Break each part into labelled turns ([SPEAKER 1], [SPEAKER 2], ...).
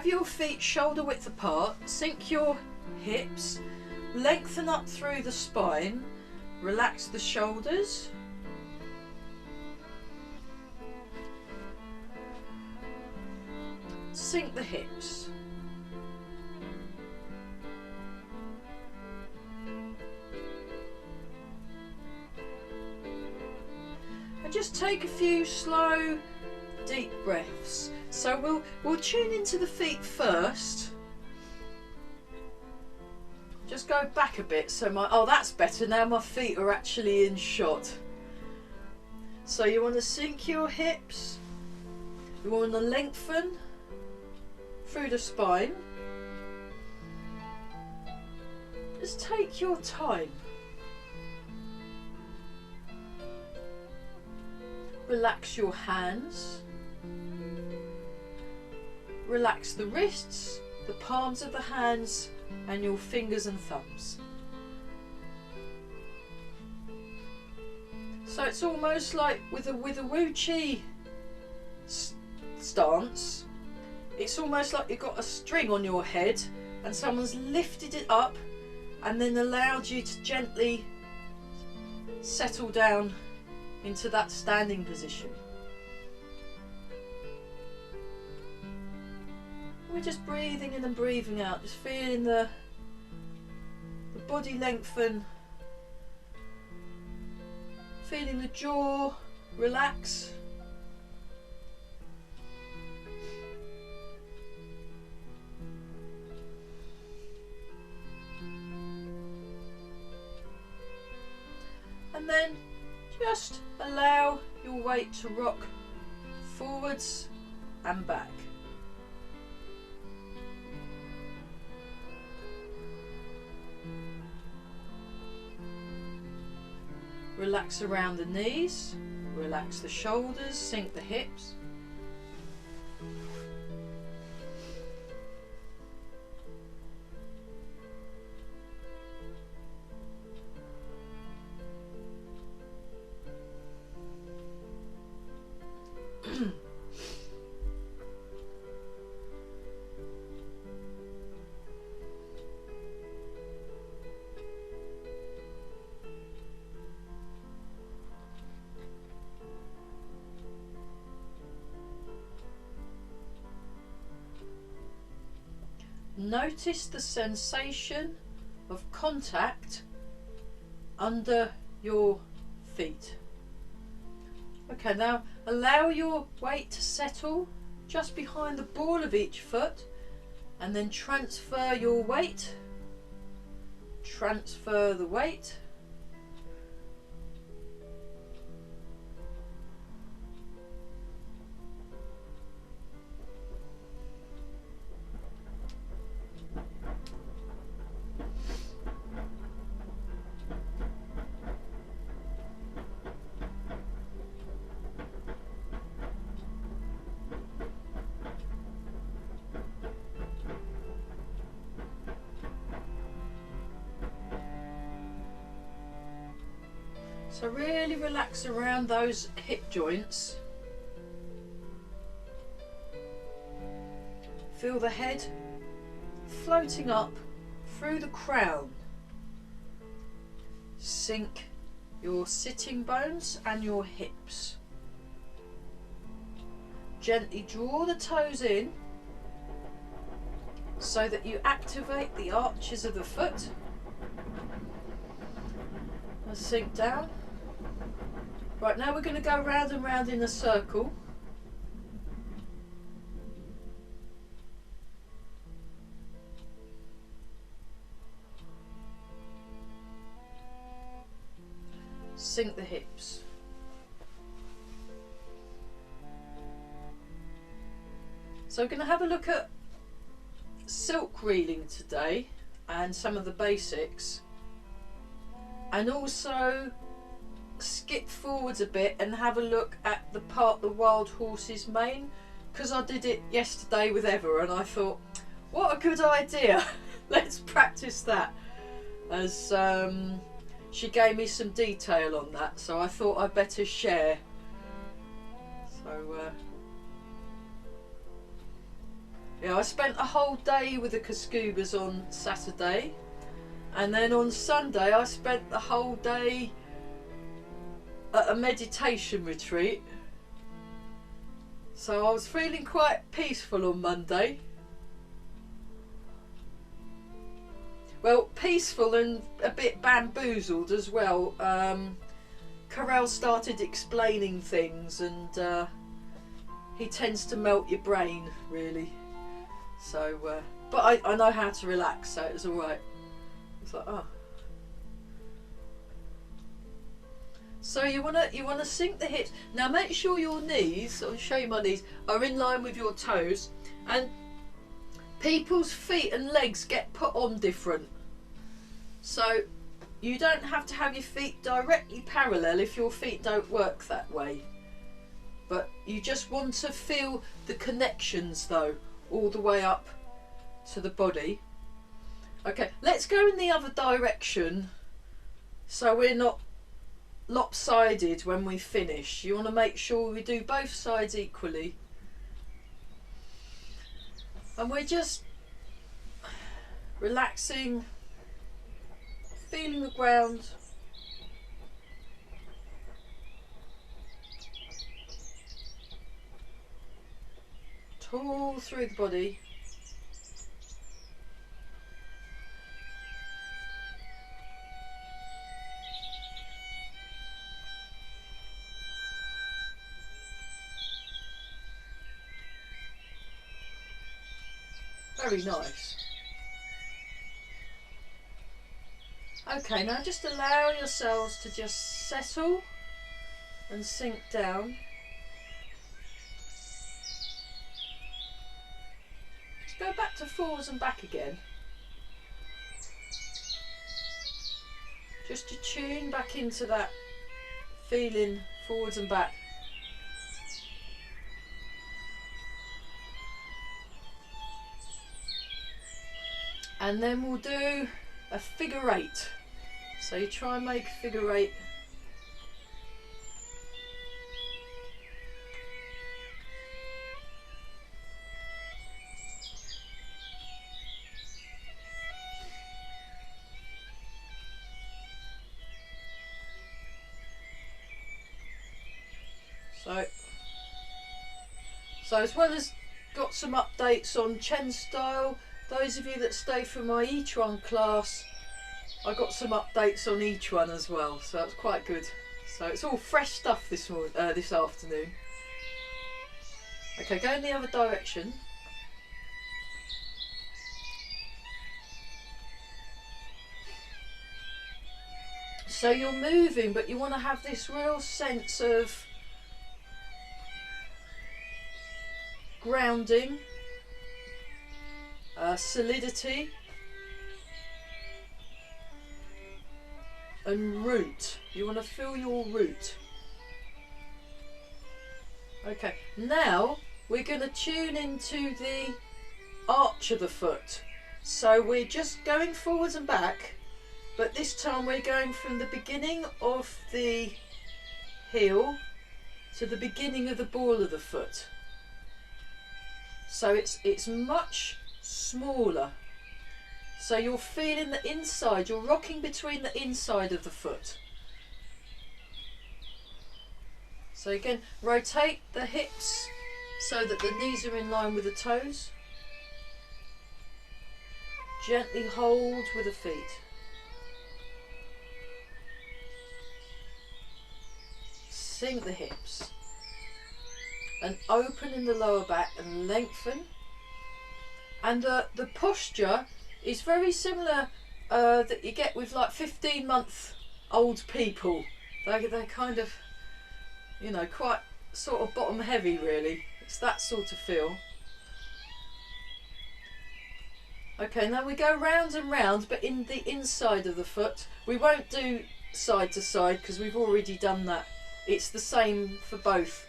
[SPEAKER 1] Have your feet shoulder width apart, sink your hips, lengthen up through the spine, relax the shoulders. Sink the hips. And just take a few slow, deep breaths. So we'll tune into the feet first. Just go back a bit so oh, that's better. Now my feet are actually in shot. So you want to sink your hips. You want to lengthen through the spine. Just take your time. Relax your hands. Relax the wrists, the palms of the hands, and your fingers and thumbs. So it's almost like with a Wu Chi stance, it's almost like you've got a string on your head and someone's lifted it up and then allowed you to gently settle down into that standing position. We're just breathing in and breathing out, just feeling the body lengthen, feeling the jaw relax. And then just allow your weight to rock forwards and back. Relax around the knees, relax the shoulders, sink the hips. Notice the sensation of contact under your feet. Okay, now allow your weight to settle just behind the ball of each foot and then transfer your weight. Transfer the weight. So really relax around those hip joints. Feel the head floating up through the crown. Sink your sitting bones and your hips. Gently draw the toes in so that you activate the arches of the foot. And sink down. Right, now we're going to go round and round in a circle. Sink the hips. So we're going to have a look at silk reeling today and some of the basics, and also skip forwards a bit and have a look at the part the wild horse's mane, because I did it yesterday with Eva and I thought, what a good idea. Let's practice that, as she gave me some detail on that, so I thought I'd better share. So Yeah, I spent a whole day with the Kaskubas on Saturday, and then on Sunday I spent the whole day at a meditation retreat. So I was feeling quite peaceful on Monday. Well, peaceful and a bit bamboozled as well. Carell started explaining things, and he tends to melt your brain, really. So, but I know how to relax, so it was alright. It's like, oh. So you wanna sink the hips. Now make sure your knees, I'll show you my knees, are in line with your toes. And people's feet and legs get put on different. So you don't have to have your feet directly parallel if your feet don't work that way. But you just want to feel the connections though, all the way up to the body. Okay, let's go in the other direction so we're not lopsided when we finish. You want to make sure we do both sides equally. And we're just relaxing, feeling the ground. All through the body. Very nice. Okay, now just allow yourselves to just settle and sink down. Just go back to forwards and back again. Just to tune back into that feeling forwards and back. And then we'll do a figure eight. So you try and make a figure eight. So as well as got some updates on Chen style, those of you that stay for my Yiquan class, I got some updates on Chuan as well, so that's quite good. So it's all fresh stuff this afternoon. Okay, go in the other direction. So you're moving, but you want to have this real sense of grounding, solidity, and root. You want to feel your root. Okay, now we're going to tune into the arch of the foot. So we're just going forwards and back, but this time we're going from the beginning of the heel to the beginning of the ball of the foot. So it's much smaller. So you're feeling the inside, you're rocking between the inside of the foot. So again, rotate the hips so that the knees are in line with the toes. Gently hold with the feet. Sink the hips. And open in the lower back and lengthen. And the posture is very similar that you get with like 15-month-old people. They're kind of, you know, quite sort of bottom heavy really. It's that sort of feel. Okay, now we go round and round, but in the inside of the foot. We won't do side to side because we've already done that. It's the same for both.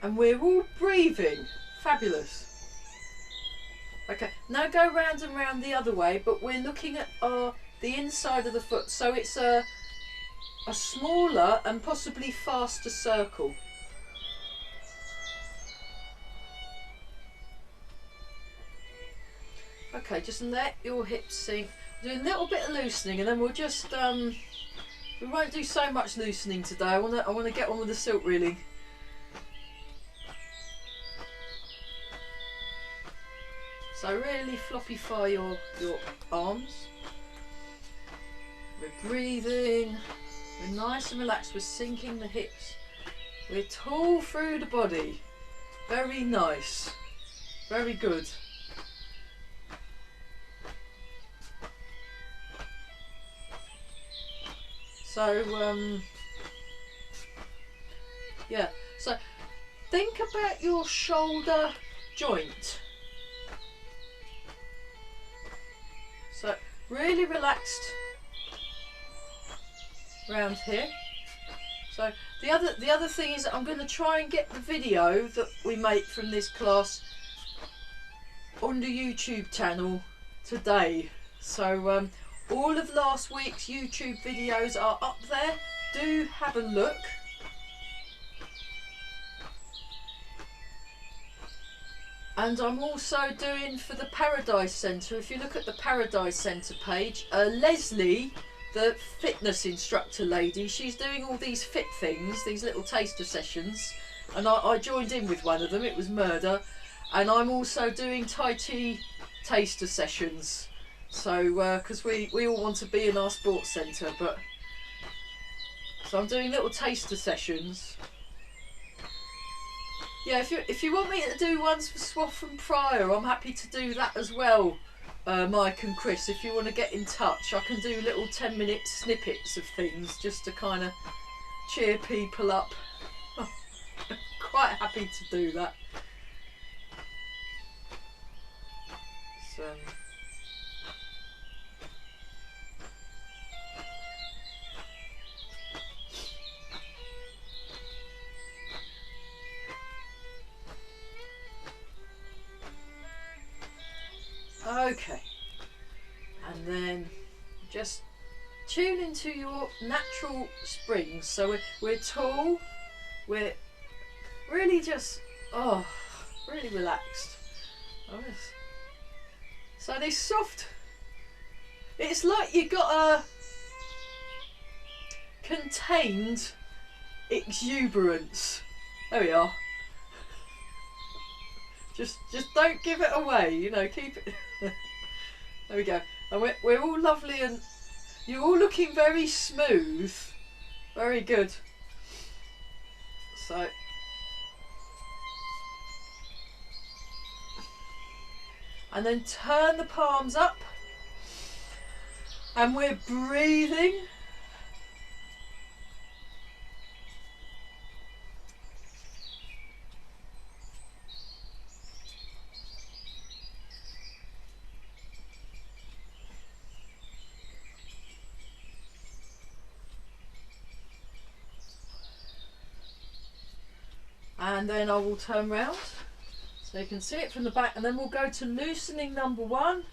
[SPEAKER 1] And we're all breathing. Fabulous. Okay, now go round and round the other way, but we're looking at the inside of the foot, so it's a smaller and possibly faster circle. Okay, just let your hips sink. Do a little bit of loosening, and then we'll just we won't do so much loosening today. I wanna get on with the silk reeling. So really floppify your arms. We're breathing. We're nice and relaxed. We're sinking the hips. We're tall through the body. Very nice. Very good. So yeah. So think about your shoulder joint. So really relaxed around here. So the other thing is I'm going to try and get the video that we make from this class on the YouTube channel today. So all of last week's YouTube videos are up there. Do have a look. And I'm also doing for the Paradise Centre, if you look at the Paradise Centre page, Leslie, the fitness instructor lady, she's doing all these fit things, these little taster sessions, and I joined in with one of them. It was murder. And I'm also doing Tai Chi taster sessions, so because we all want to be in our sports centre, but so I'm doing little taster sessions. Yeah, if you want me to do ones for Swaff and Pryor, I'm happy to do that as well, Mike and Chris. If you want to get in touch, I can do little 10-minute snippets of things just to kind of cheer people up. Quite happy to do that. So. Okay, and then just tune into your natural springs. So we're tall, we're really just, really relaxed. So this soft, it's like you got a contained exuberance. There we are. Just don't give it away, you know, keep it. There we go. And we're all lovely, and you're all looking very smooth. Very good. So. And then turn the palms up. And we're breathing. And then I will turn round so you can see it from the back, and then we'll go to loosening number 1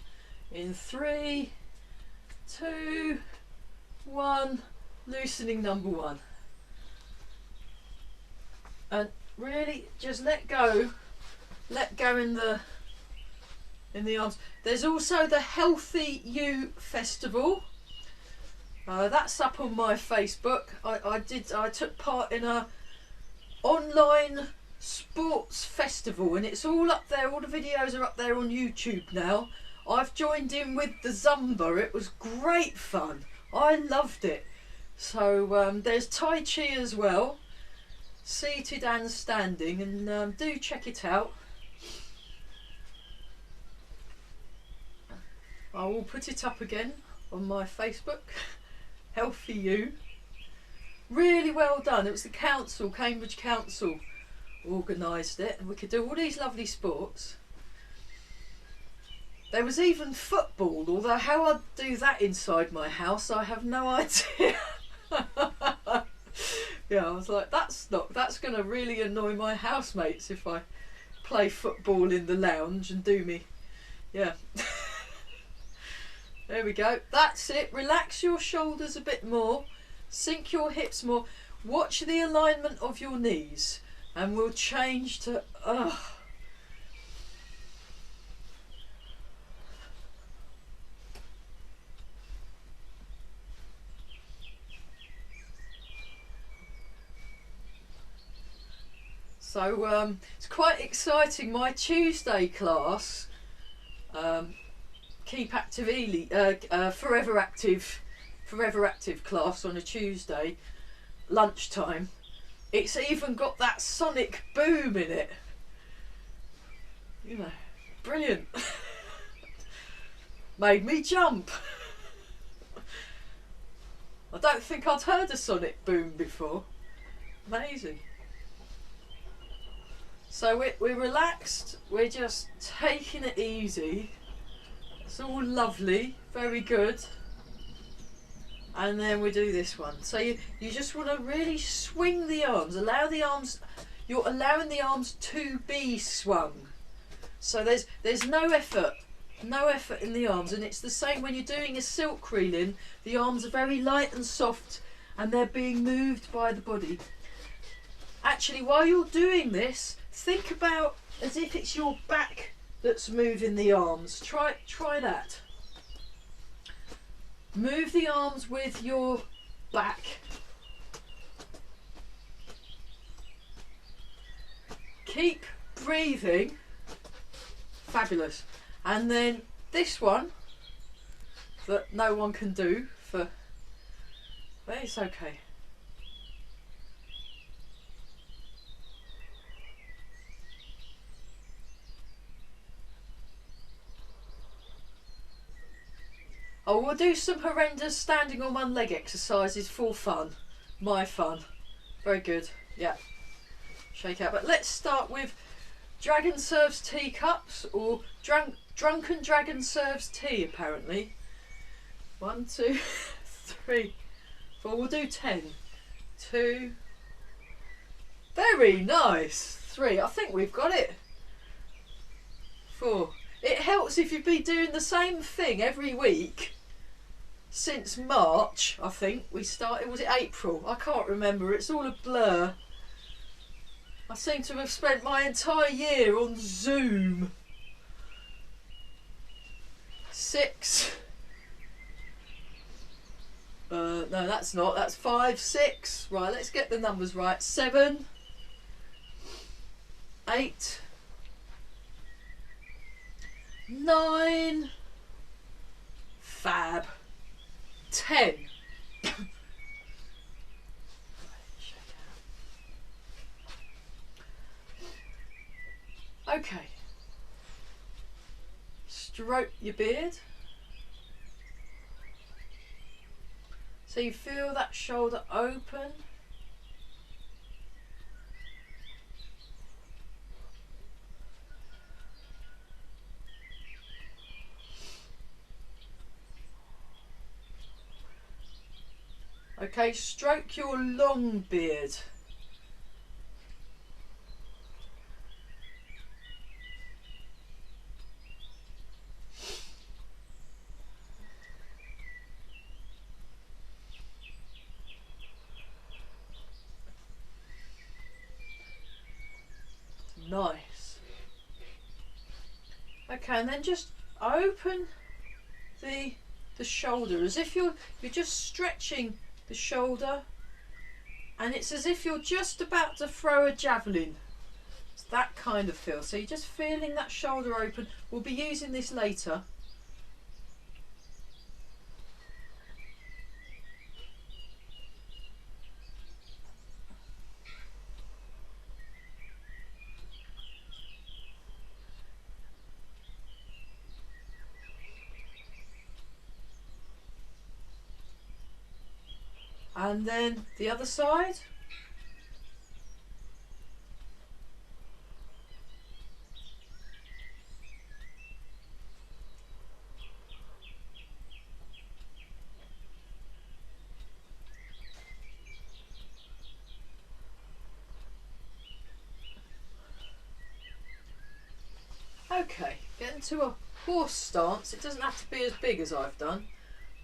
[SPEAKER 1] in 3, 2, 1. Loosening number 1, and really just let go in the arms. There's also the Healthy You Festival. That's up on my Facebook. I took part in a online sports festival, and it's all up there. All the videos are up there on YouTube now. I've joined in with the Zumba. It was great fun. I loved it. So there's Tai Chi as well, seated and standing, and do check it out. I will put it up again on my Facebook. Healthy You. Really well done. It was the council, Cambridge Council, organised it, and we could do all these lovely sports. There was even football, although how I'd do that inside my house I have no idea. Yeah, I was like, that's going to really annoy my housemates if I play football in the lounge and do me. Yeah. There we go. That's it. Relax your shoulders a bit more. Sink your hips more. Watch the alignment of your knees. And we'll change to... So it's quite exciting. My Tuesday class, Keep Active Forever Active class on a Tuesday, lunchtime. It's even got that sonic boom in it. You know, brilliant. Made me jump. I don't think I'd heard a sonic boom before. Amazing. So we're relaxed, we're just taking it easy. It's all lovely, very good. And then we do this one. So you just want to really swing the arms, you're allowing the arms to be swung. So there's no effort in the arms, and it's the same when you're doing a silk reeling. The arms are very light and soft and they're being moved by the body. Actually, while you're doing this, think about as if it's your back that's moving the arms. Try that. Move the arms with your back. Keep breathing. Fabulous. And then this one that no one can do but it's okay. Oh, we'll do some horrendous standing on one leg exercises for fun. My fun. Very good. Yeah. Shake out. But let's start with Dragon Serves Teacups, or Drunken Dragon Serves Tea, apparently. 1, 2, 3, 4. We'll do 10. 2. Very nice. 3. I think we've got it. 4. It helps if you've been doing the same thing every week since March, I think. We started, was it April? I can't remember, it's all a blur. I seem to have spent my entire year on Zoom. 6. No, that's not, that's 5, 6. Right, let's get the numbers right. 7, 8, 9, fab, 10. Okay. Stroke your beard. So you feel that shoulder open. Okay, stroke your long beard. Nice. Okay, and then just open the shoulder as if you're just stretching the shoulder, and it's as if you're just about to throw a javelin. It's that kind of feel. So you're just feeling that shoulder open. We'll be using this later. And then the other side. Okay, getting to a horse stance. It doesn't have to be as big as I've done.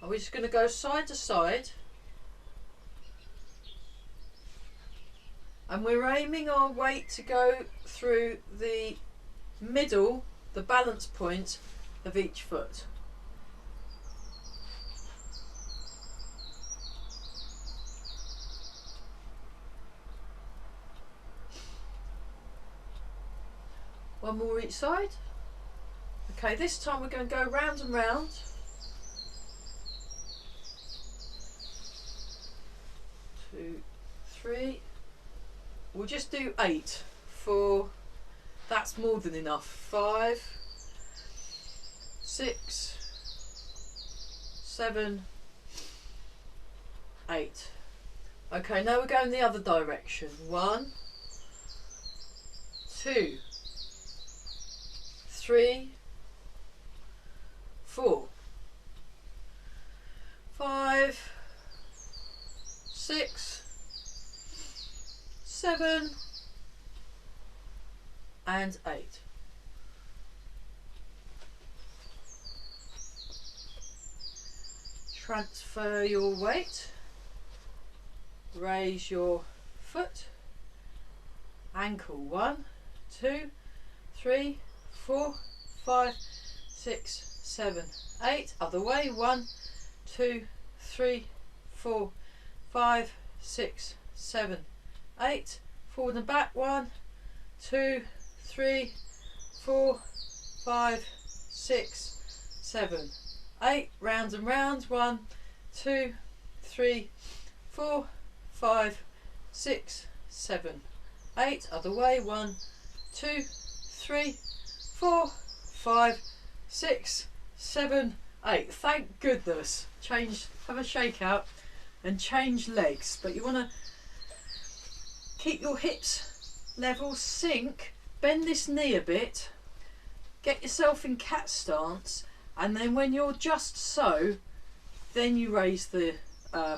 [SPEAKER 1] We're just going to go side to side. And we're aiming our weight to go through the middle, the balance point of each foot. One more each side. Okay, this time we're going to go round and round. 2, 3. We'll just do 8 for, that's more than enough. 5, 6, 7, 8. Okay, now we're going the other direction. 1, 2, 3, 4, 5, 6, 7 and 8. Transfer your weight, raise your foot, ankle 1, 2, 3, 4, 5, 6, 7, 8. Other way, 1, 2, 3, 4, 5, 6, 7, 8. Forward and back, 1, 2, 3, 4, 5, 6, 7, 8. Round and round, 1, 2, 3, 4, 5, 6, 7, 8. Other way, 1, 2, 3, 4, 5, 6, 7, 8. Thank goodness. Change, have a shake out and change legs. But you want to keep your hips level, sink, bend this knee a bit, get yourself in cat stance, and then when you're just so, then you raise the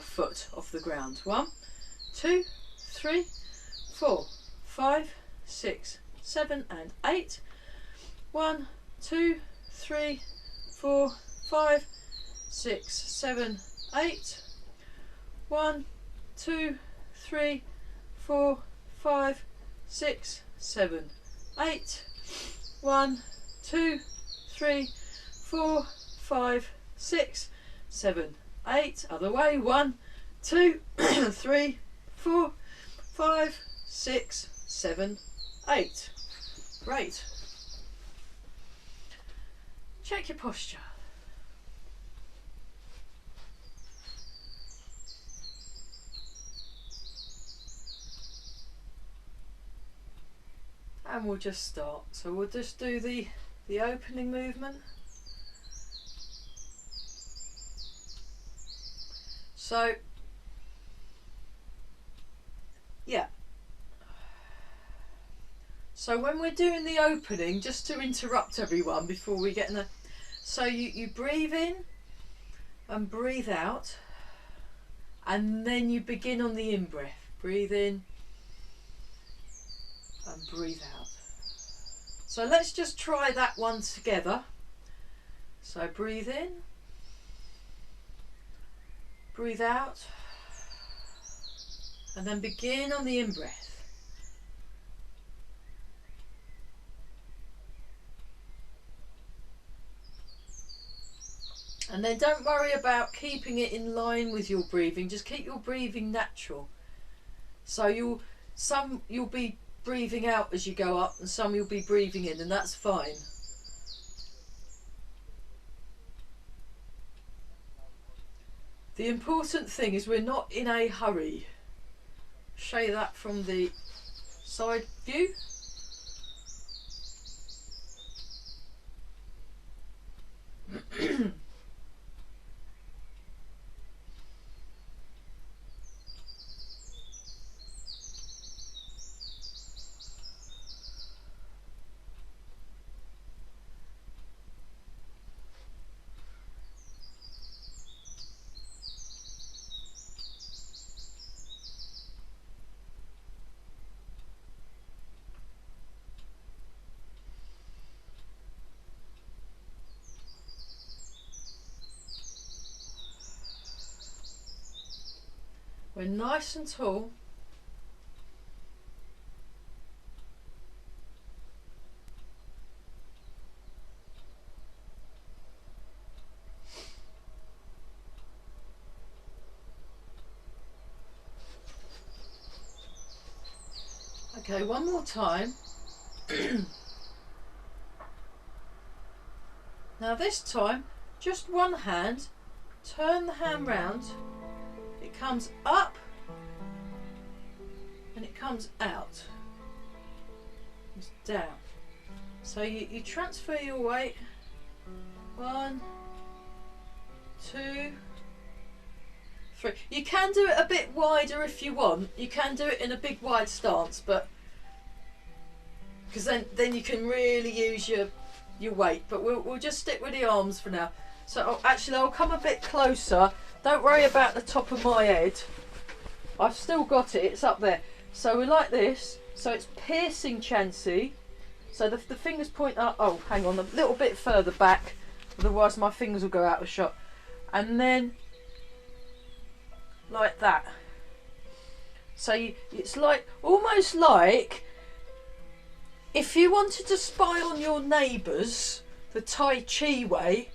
[SPEAKER 1] foot off the ground. 1, 2, 3, 4, 5, 6, 7 and 8. 1, 2, 3, 4, 5, 6, 7, 8. 1, 2, 3, 4, 5, 6, 7, 8. 1, 2, 3, 4, 5, 6, 7, 8. Other way. 1, 2, 3, 4, 5, 6, 7, 8. Great. Check your posture. And we'll just start. So we'll just do the opening movement. So, yeah. So when we're doing the opening, just to interrupt everyone before we get in the... So you breathe in and breathe out, and then you begin on the in-breath. Breathe in and breathe out. So let's just try that one together. So breathe in, breathe out, and then begin on the in-breath. And then don't worry about keeping it in line with your breathing, just keep your breathing natural. So you'll be breathing out as you go up, and some you'll be breathing in, and that's fine. The important thing is we're not in a hurry. Show you that from the side view. We're nice and tall. Okay, one more time. Now this time, just one hand, turn the hand round, it comes up and it comes out, it's down. So you transfer your weight, 1, 2, 3. You can do it a bit wider if you want, you can do it in a big wide stance, but because then you can really use your weight, but we'll just stick with the arms for now. So actually I'll come a bit closer, don't worry about the top of my head, I've still got it, it's up there. So we're like this, so it's piercing Chancy, so the fingers point up, oh hang on, a little bit further back, otherwise my fingers will go out of shot, and then like that. So it's like, almost like if you wanted to spy on your neighbours the Tai Chi way,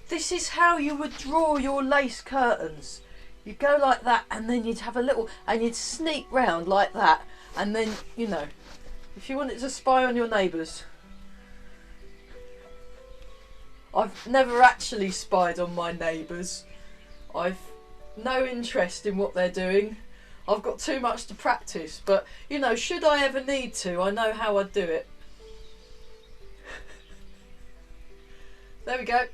[SPEAKER 1] this is how you would draw your lace curtains. You'd go like that, and then you'd have a little, and you'd sneak round like that, and then, you know, if you wanted to spy on your neighbours. I've never actually spied on my neighbours. I've no interest in what they're doing. I've got too much to practice, but you know, should I ever need to, I know how I'd do it. There we go.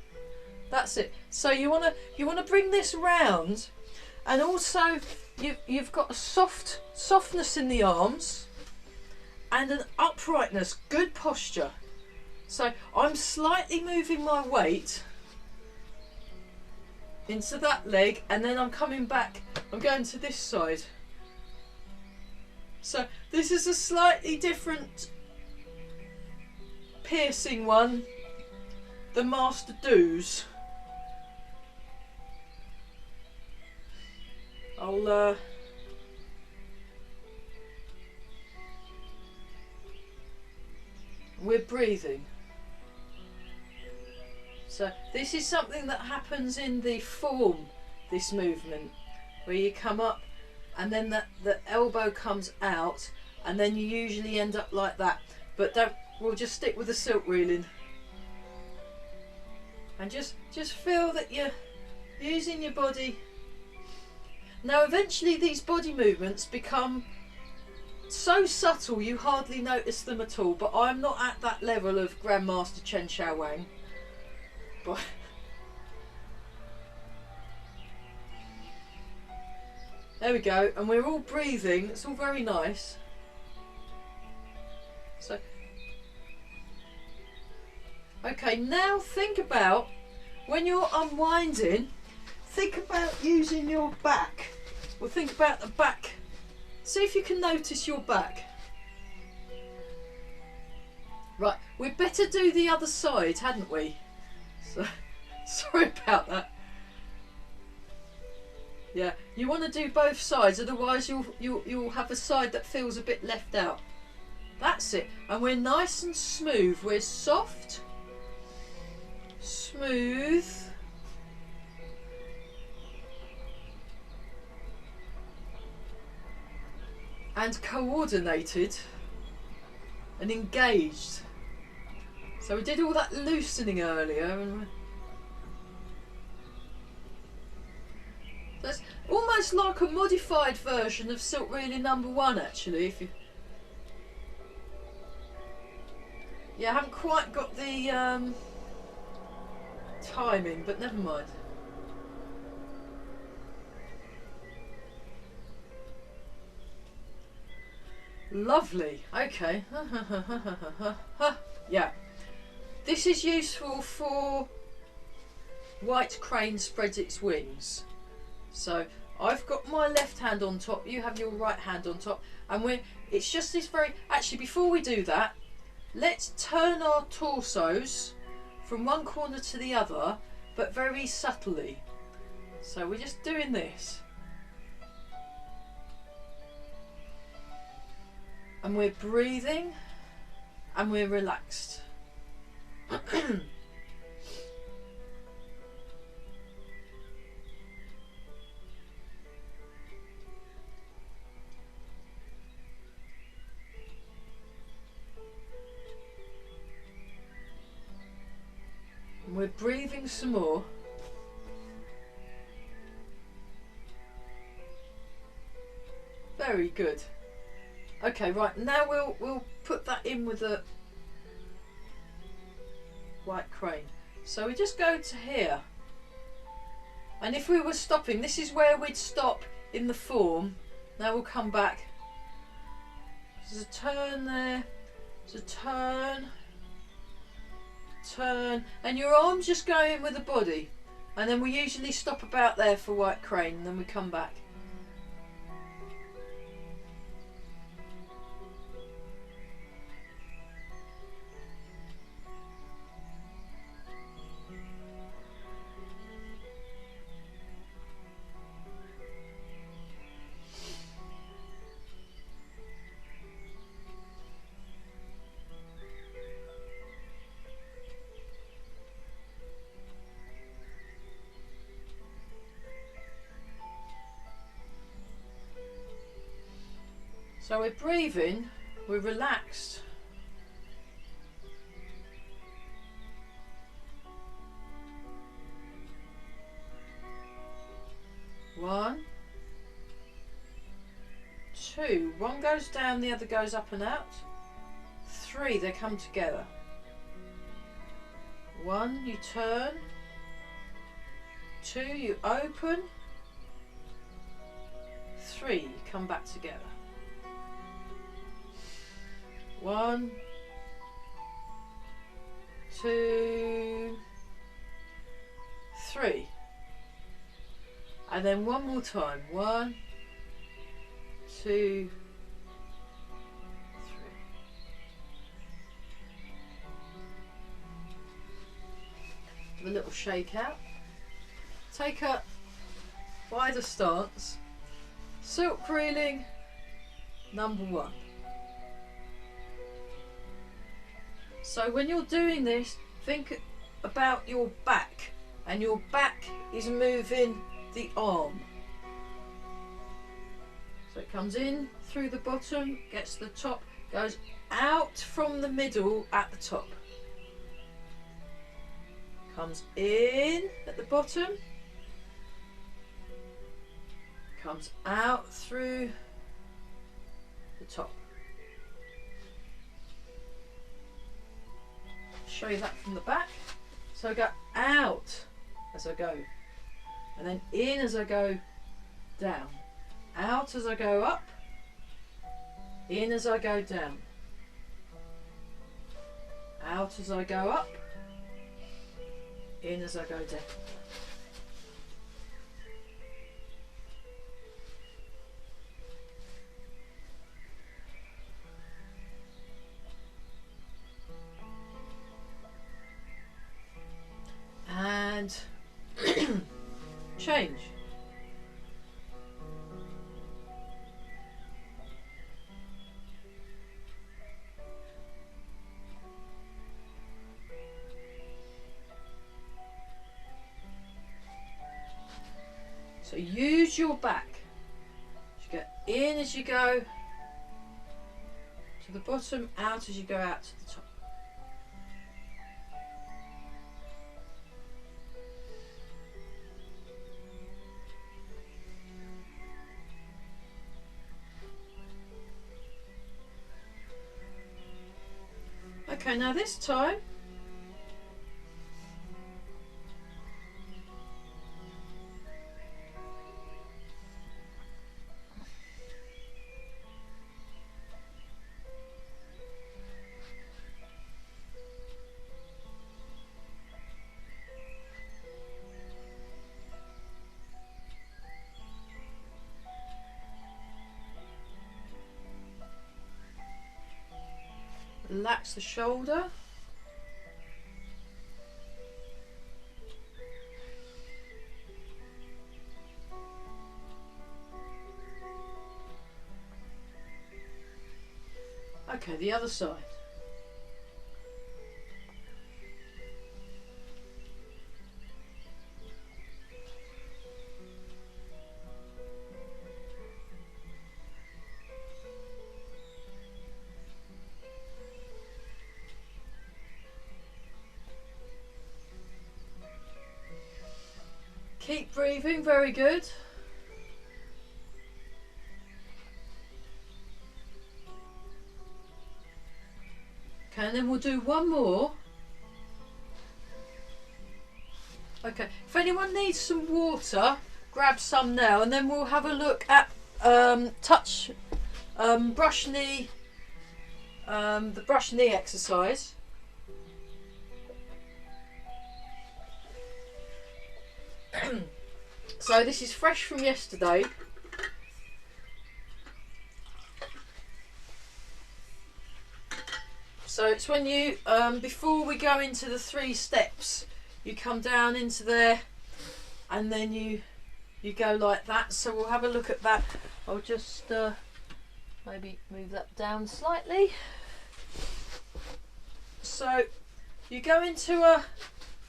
[SPEAKER 1] That's it. So you wanna bring this round, and also you've got a softness in the arms and an uprightness, good posture. So I'm slightly moving my weight into that leg, and then I'm coming back, I'm going to this side. So this is a slightly different piercing one than Master Do's. We're breathing. So this is something that happens in the form, this movement, where you come up and then the elbow comes out, and then you usually end up like that. But we'll just stick with the silk reeling. And just feel that you're using your body. Now eventually these body movements become so subtle you hardly notice them at all, but I'm not at that level of Grandmaster Chen Wang. But there we go, and we're all breathing, it's all very nice. So okay, now think about when you're unwinding, think about using your back. Well, think about the back. See if you can notice your back. Right, we'd better do the other side, hadn't we? So, sorry about that. Yeah, you want to do both sides, otherwise you'll have a side that feels a bit left out. That's it, and we're nice and smooth. We're soft, smooth, and coordinated and engaged. So we did all that loosening earlier, and that's almost like a modified version of silk reeling #1 actually. If you, yeah, I haven't quite got the timing, but never mind. Lovely. Okay. Yeah. This is useful for white crane spreads its wings. So I've got my left hand on top, you have your right hand on top, and it's just this very, actually before we do that, let's turn our torsos from one corner to the other, but very subtly. So we're just doing this. And we're breathing and we're relaxed. And we're breathing some more. Very good. Okay, right, now we'll put that in with the white crane. So we just go to here. And if we were stopping, this is where we'd stop in the form. Now we'll come back. There's a turn there. There's a turn. Turn. And your arms just go in with the body. And then we usually stop about there for white crane and then we come back. So we're breathing, we're relaxed. One, two. One goes down, the other goes up and out. Three, they come together. One, you turn. Two, you open. Three, you come back together. One, two, three. And then one more time. One, two, three. Have a little shake out. Take a wider stance. Silk reeling, number one. So when you're doing this, think about your back, and your back is moving the arm. So it comes in through the bottom, gets to the top, goes out from the middle at the top. Comes in at the bottom, comes out through the top. Show you that from the back. So I go out as I go, and then in as I go down, out as I go up, in as I go down, out as I go up, in as I go down. And change. So use your back. You go in as you go to the bottom, out as you go out to the top. Okay, now this time relax the shoulder. Okay, the other side. Keep breathing, very good. Okay, and then we'll do one more. Okay, if anyone needs some water, grab some now, and then we'll have a look at brush knee, the brush knee exercise. So this is fresh from yesterday. So it's when you, before we go into the 3 steps, you come down into there and then you go like that. So we'll have a look at that. I'll just maybe move that down slightly. So you go into a,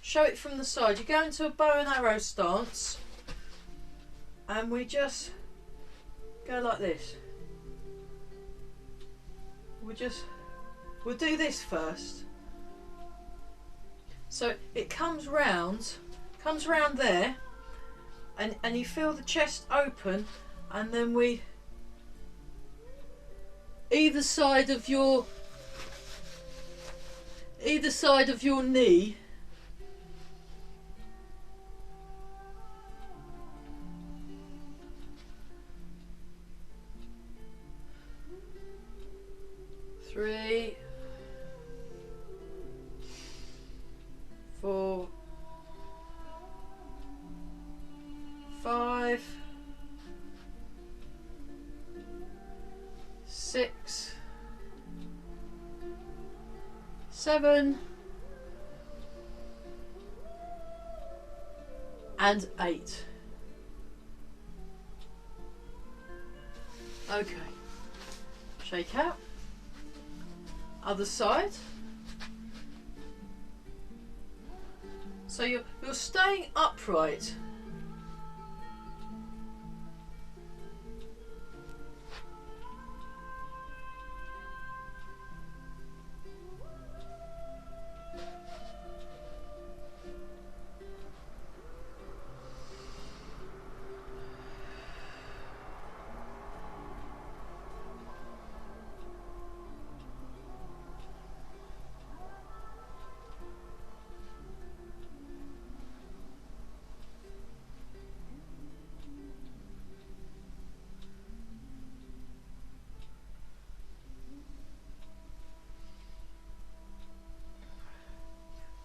[SPEAKER 1] show it from the side, you go into a bow and arrow stance and we just go like this. We'll do this first. So it comes round there, and you feel the chest open, and then we, either side of your knee, three, 4, 5, 6, 7, and 8. Okay, shake out. Other side. So you're staying upright.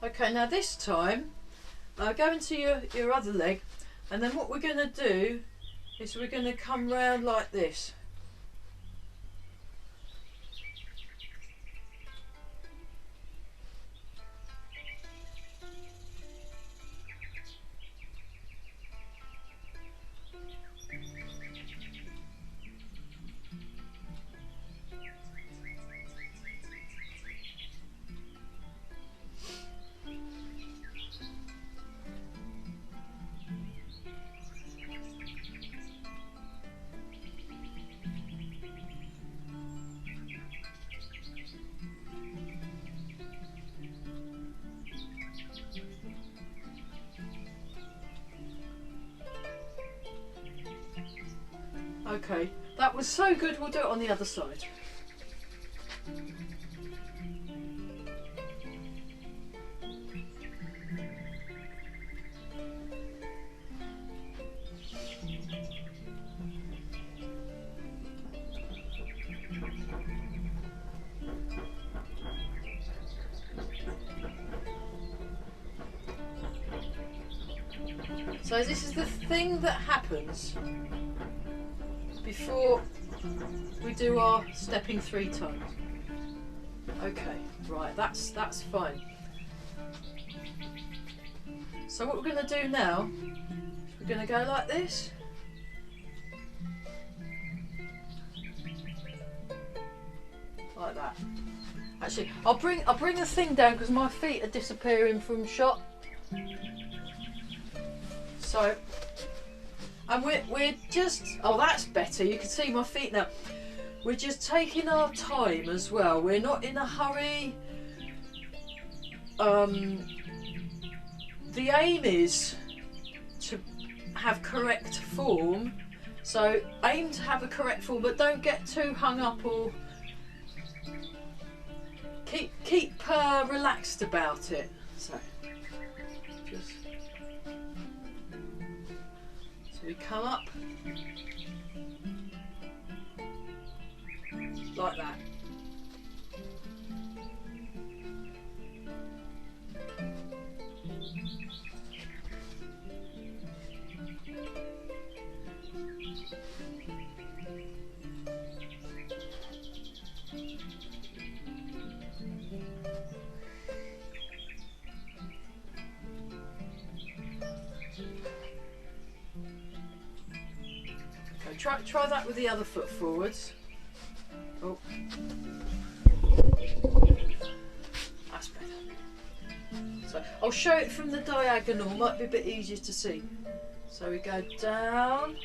[SPEAKER 1] Okay, now this time, go into your other leg, and then what we're going to do is we're going to come round like this. Okay, that was so good, we'll do it on the other side. So this is the thing that happens before we do our stepping 3 times. Okay, right, that's fine. So what we're going to do now is we're going to go like this. Like that. Actually, I'll bring the thing down because my feet are disappearing from shot. So, and we're just, oh, that's better. You can see my feet now. We're just taking our time as well. We're not in a hurry. The aim is to have correct form. So aim to have a correct form, but don't get too hung up or keep relaxed about it. So we come up like that. Try that with the other foot forwards. Oh, that's better. So I'll show it from the diagonal. Might be a bit easier to see. So we go down,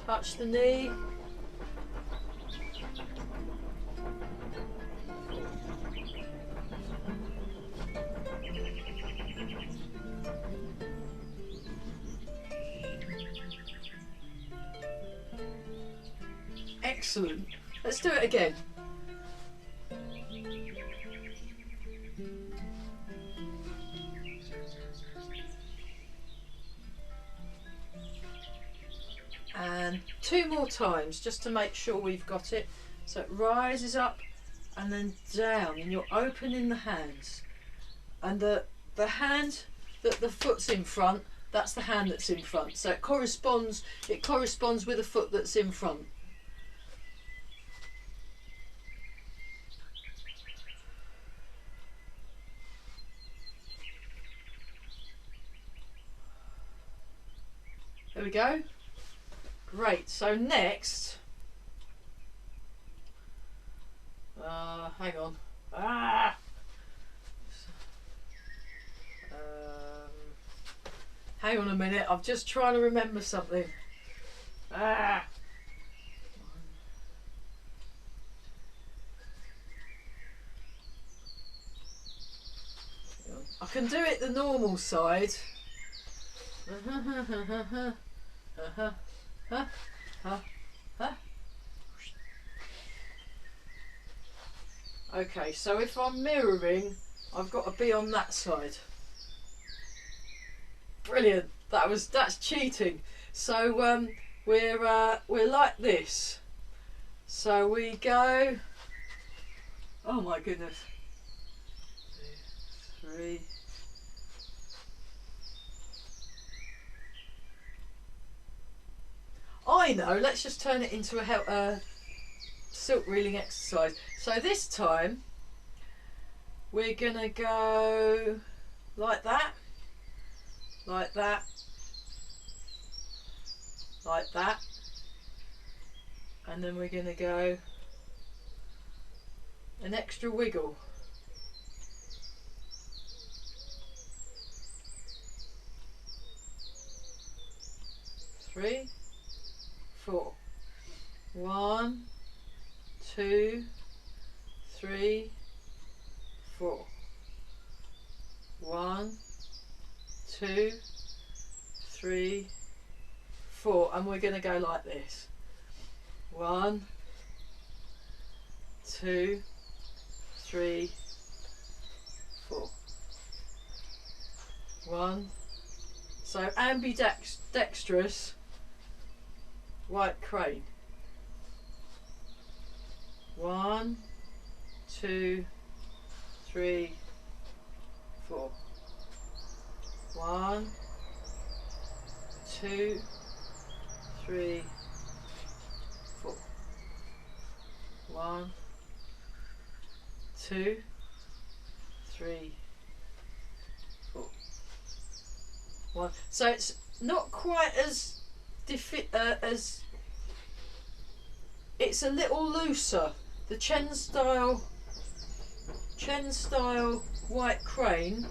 [SPEAKER 1] touch the knee. Excellent. Let's do it again. And 2 more times just to make sure we've got it. So it rises up and then down, and you're opening the hands. And the hand that the foot's in front, that's the hand that's in front. So it corresponds with the foot that's in front. There we go. Great. So next, hang on. Hang on a minute. I'm just trying to remember something. I can do it the normal side. Okay, so if I'm mirroring, I've got to be on that side. Brilliant. That's cheating. So we're like this. So we go. Oh my goodness. 2, 3. I know, let's just turn it into a silk reeling exercise. So this time we're gonna go like that, like that, like that, and then we're gonna go an extra wiggle. Three, 4. 1, 2, 3, 4. 1, 2, 3, 4, and we're going to go like this. 1, 2, 3, 4. 1. So ambidextrous. White crane. 1, 2, 3, 4. 1, 2, 3, 4. 1, 2, 3, 4. 1. So it's not quite as it's a little looser the Chen style white crane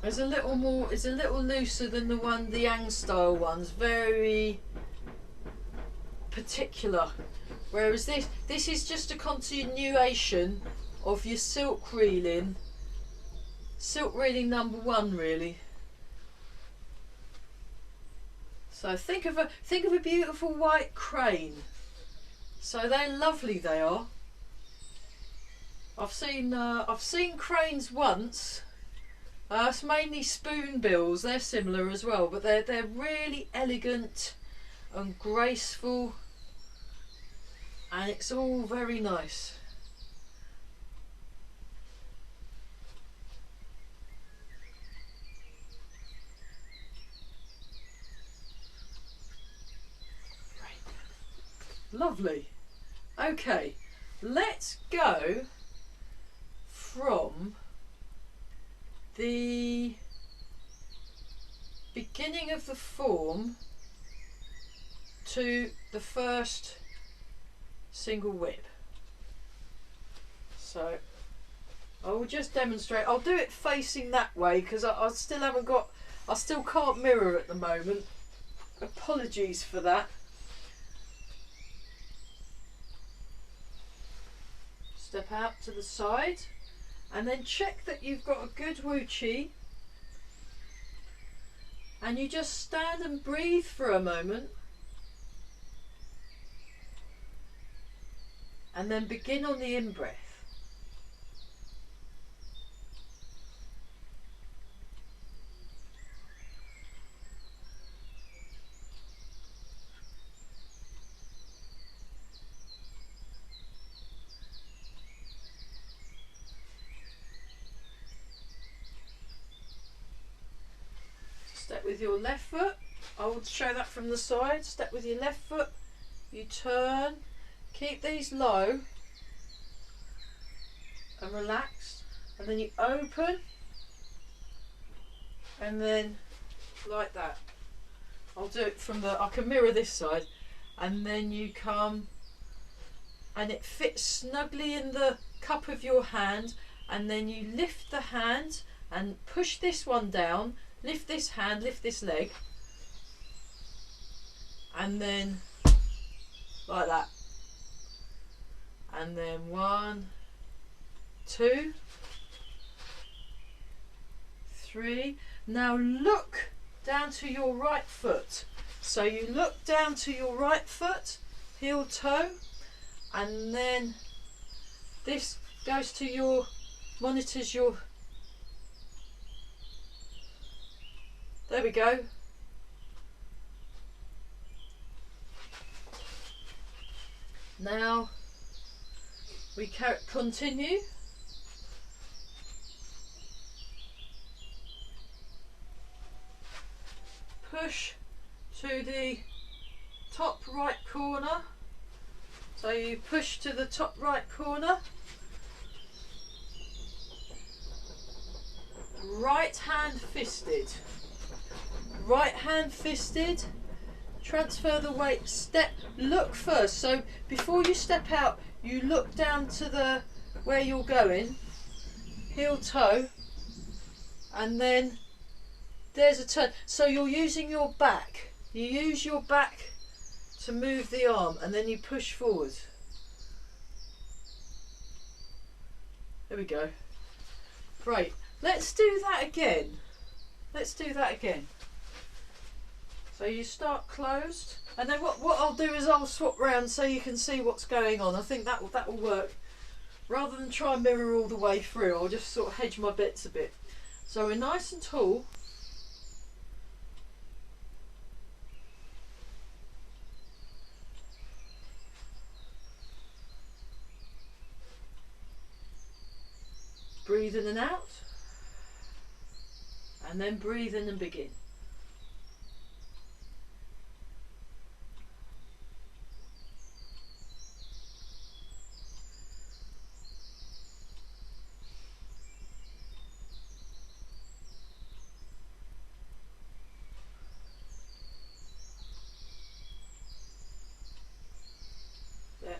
[SPEAKER 1] is a little looser than the Yang style ones, very particular. Whereas this is just a continuation of your silk reeling number 1 really. So think of a beautiful white crane. So they're lovely, they are. I've seen cranes once. It's mainly spoonbills. They're similar as well, but they're really elegant and graceful, and it's all very nice. Lovely. Okay, let's go from the beginning of the form to the first single whip. So I will just demonstrate. I'll do it facing that way because I still can't mirror at the moment. Apologies for that. Step out to the side and then check that you've got a good wuchi, and you just stand and breathe for a moment and then begin on the in-breath. Step with your left foot. I will show that from the side. Step with your left foot. You turn. Keep these low and relaxed. And then you open. And then like that. I'll do it from I can mirror this side. And then you come and it fits snugly in the cup of your hand. And then you lift the hand and push this one down. Lift this hand, lift this leg, and then like that. And then 1, 2, 3. Now look down to your right foot. So you look down to your right foot, heel toe, and then this goes to monitors your. There we go. Now we continue. Push to the top right corner. So you push to the top right corner. Right hand fisted. Right hand fisted, transfer the weight, step, look first. So before you step out, you look down to where you're going, heel toe, and then there's a turn. So you're using your back. You use your back to move the arm, and then you push forward. There we go. Great. Let's do that again. Let's do that again. So you start closed, and then what I'll do is I'll swap round so you can see what's going on. I think that will work. Rather than try and mirror all the way through, I'll just sort of hedge my bets a bit. So we're nice and tall. Breathe in and out, and then breathe in and begin. There.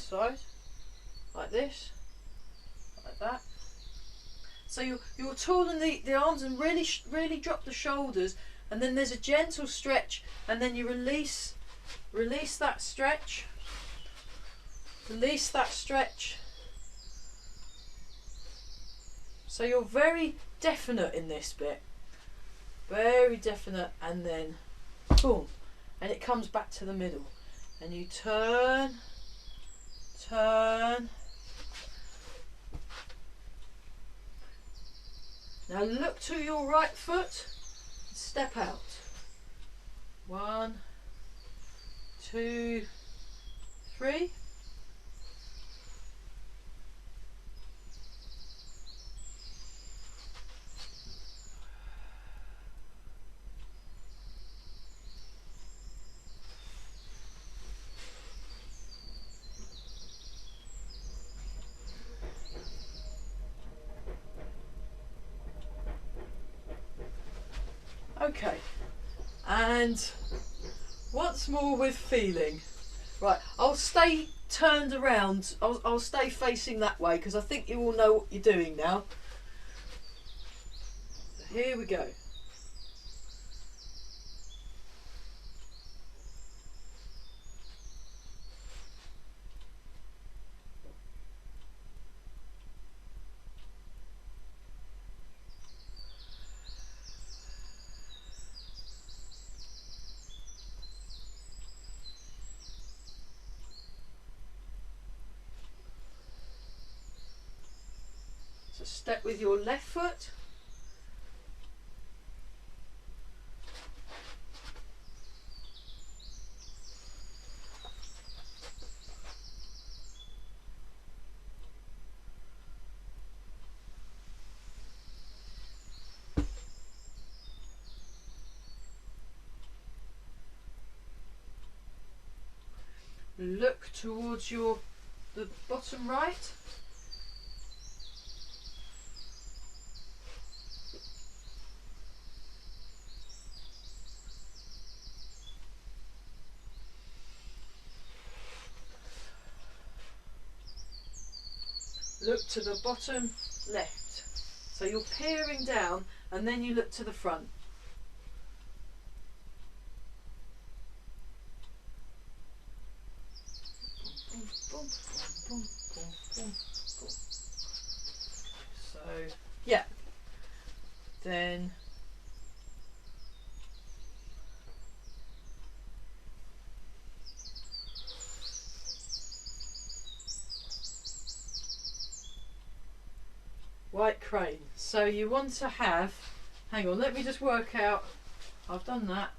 [SPEAKER 1] side, like this, like that. So you'll taulen the arms and really drop the shoulders, and then there's a gentle stretch, and then you release that stretch, release that stretch. So you're very definite in this bit, very definite, and then boom, and it comes back to the middle, and you turn. Now look to your right foot, step out. 1, 2, 3. Okay, and once more with feeling. Right, I'll stay turned around. I'll stay facing that way because I think you all know what you're doing now. Here we go. So step with your left foot. Look towards the bottom right. Look to the bottom left. So you're peering down and then you look to the front. So, yeah. Then white crane. So you want to have, hang on, let me just work out. I've done that,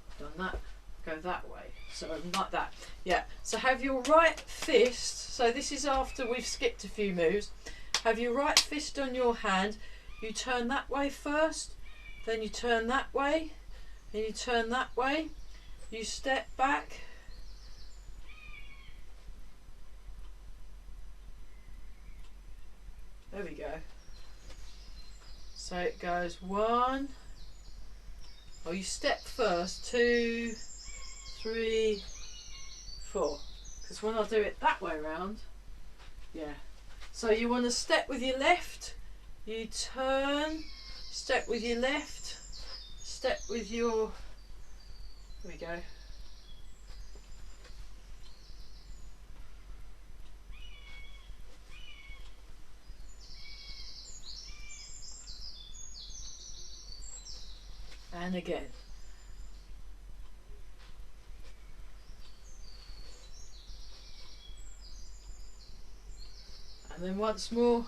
[SPEAKER 1] go that way. So like that. Yeah. So have your right fist, so this is after we've skipped a few moves. Have your right fist on your hand. You turn that way first, then you turn that way, then you turn that way. You step back. There we go. So it goes 1. Oh, you step first, 2, 3, 4. Because when I do it that way round, yeah. So you want to step with your left, you turn, step with your left, step with your, there we go. And again. And then once more.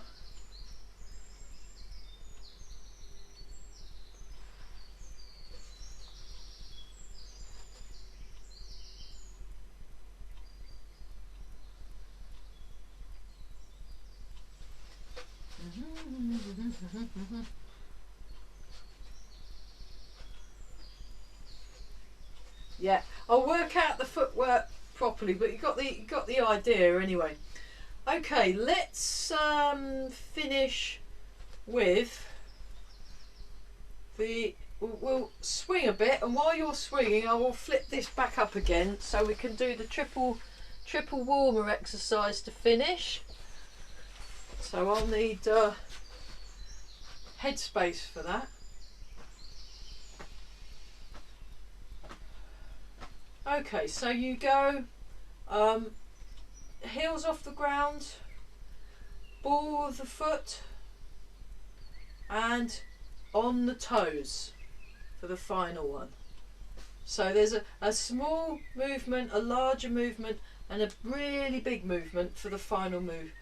[SPEAKER 1] Yeah, I'll work out the footwork properly, but you got the idea anyway. Okay, let's finish with the. We'll swing a bit, and while you're swinging, I will flip this back up again so we can do the triple triple warmer exercise to finish. So I'll need headspace for that. Okay, so you go heels off the ground, ball of the foot, and on the toes for the final one. So there's a small movement, a larger movement, and a really big movement for the final move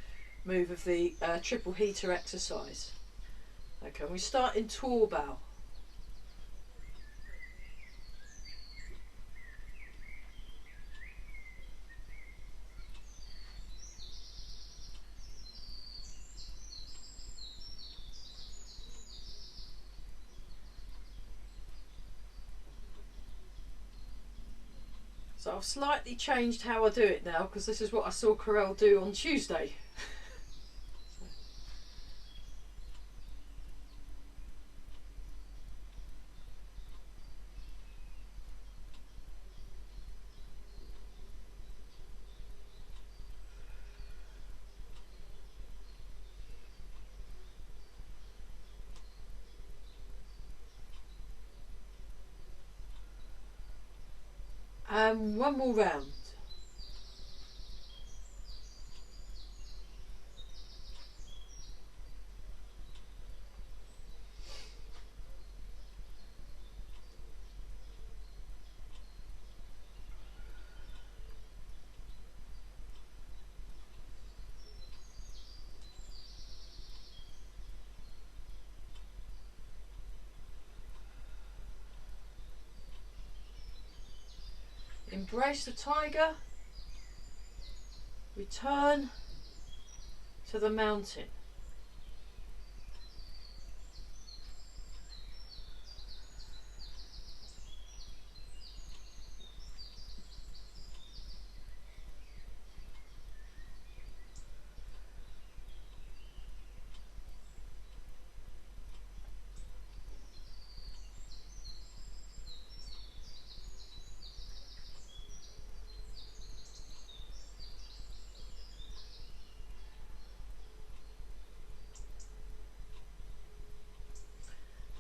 [SPEAKER 1] of the triple heater exercise. Okay, we start in tall bow. So I've slightly changed how I do it now because this is what I saw Carell do on Tuesday. And one more round. Embrace the tiger, return to the mountain.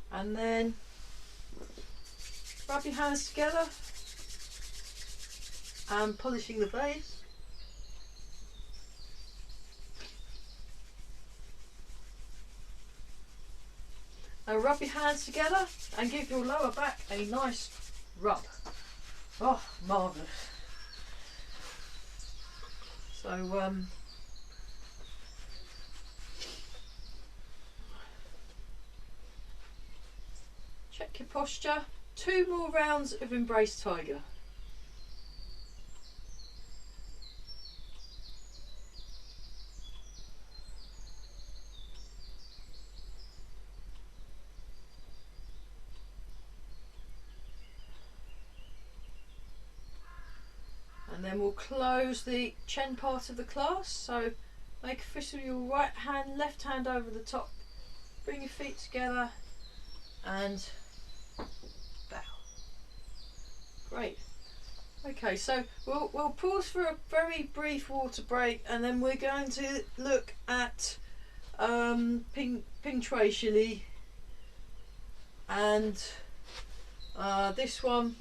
[SPEAKER 1] And then rub your hands together and polishing the vase. Now rub your hands together and give your lower back a nice rub. Oh, marvellous. So check your posture. 2 more rounds of Embrace Tiger. And then we'll close the Chen part of the class. So make a fist with your right hand, left hand over the top. Bring your feet together and bow. Great. Okay, so we'll pause for a very brief water break, and then we're going to look at Ping Shui Shili and this one,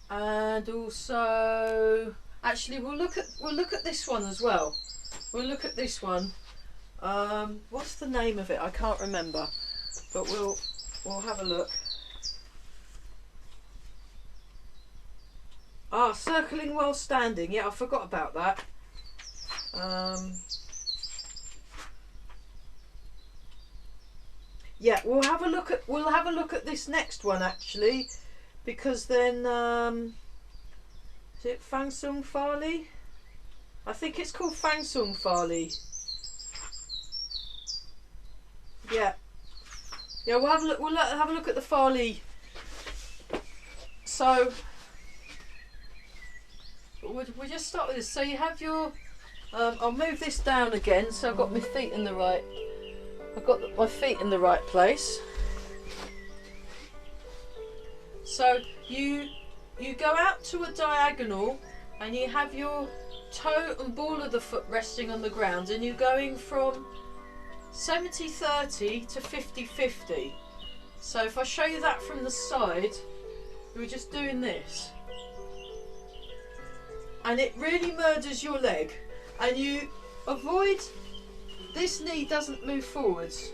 [SPEAKER 1] and also actually we'll look at this one as well. We'll look at this one. What's the name of it? I can't remember, but we'll have a look. Ah, circling while standing. Yeah, I forgot about that. Yeah, we'll have a look at this next one actually, because then is it Fang Sung Farley? I think it's called Fang Sung Farley. Yeah, we'll have a look. We'll have a look at the Farley. So we'll just start with this. So you have your. I'll move this down again. So I've got my feet in the right. I've got my feet in the right place. So you go out to a diagonal and you have your toe and ball of the foot resting on the ground, and you're going from 70-30 to 50-50. So if I show you that from the side, you're just doing this. And it really murders your leg. And you avoid, this knee doesn't move forwards.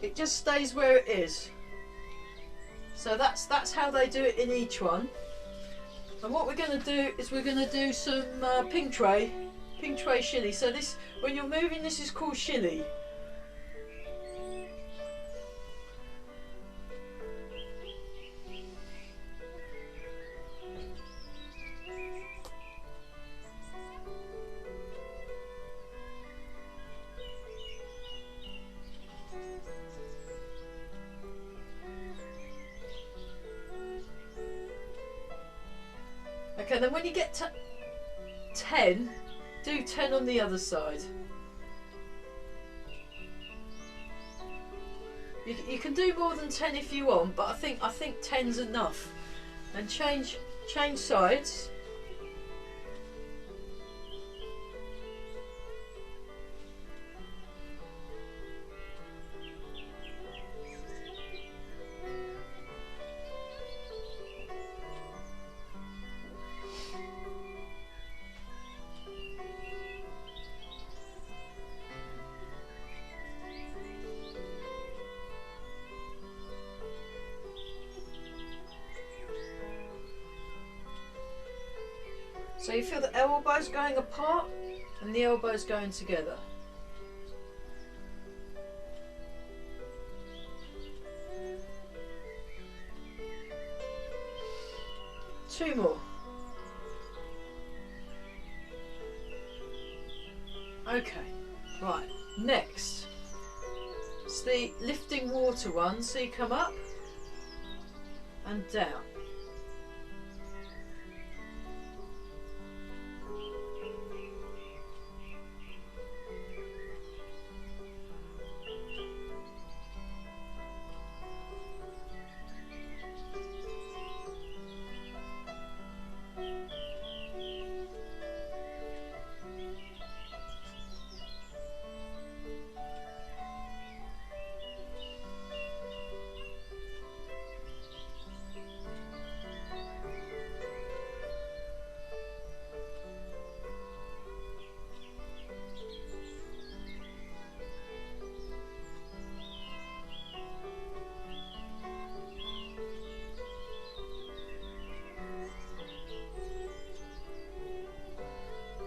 [SPEAKER 1] It just stays where it is. So that's how they do it in Yiquan. And what we're going to do is we're going to do some ping tray shilly. So this, when you're moving, this is called shilly. Okay, then when you get to 10, do 10 on the other side. You can do more than 10 if you want, but I think 10's enough. And change sides. So you feel the elbows going apart and the elbows going together. Two more. Okay, right, next. It's the lifting water one, so you come up and down.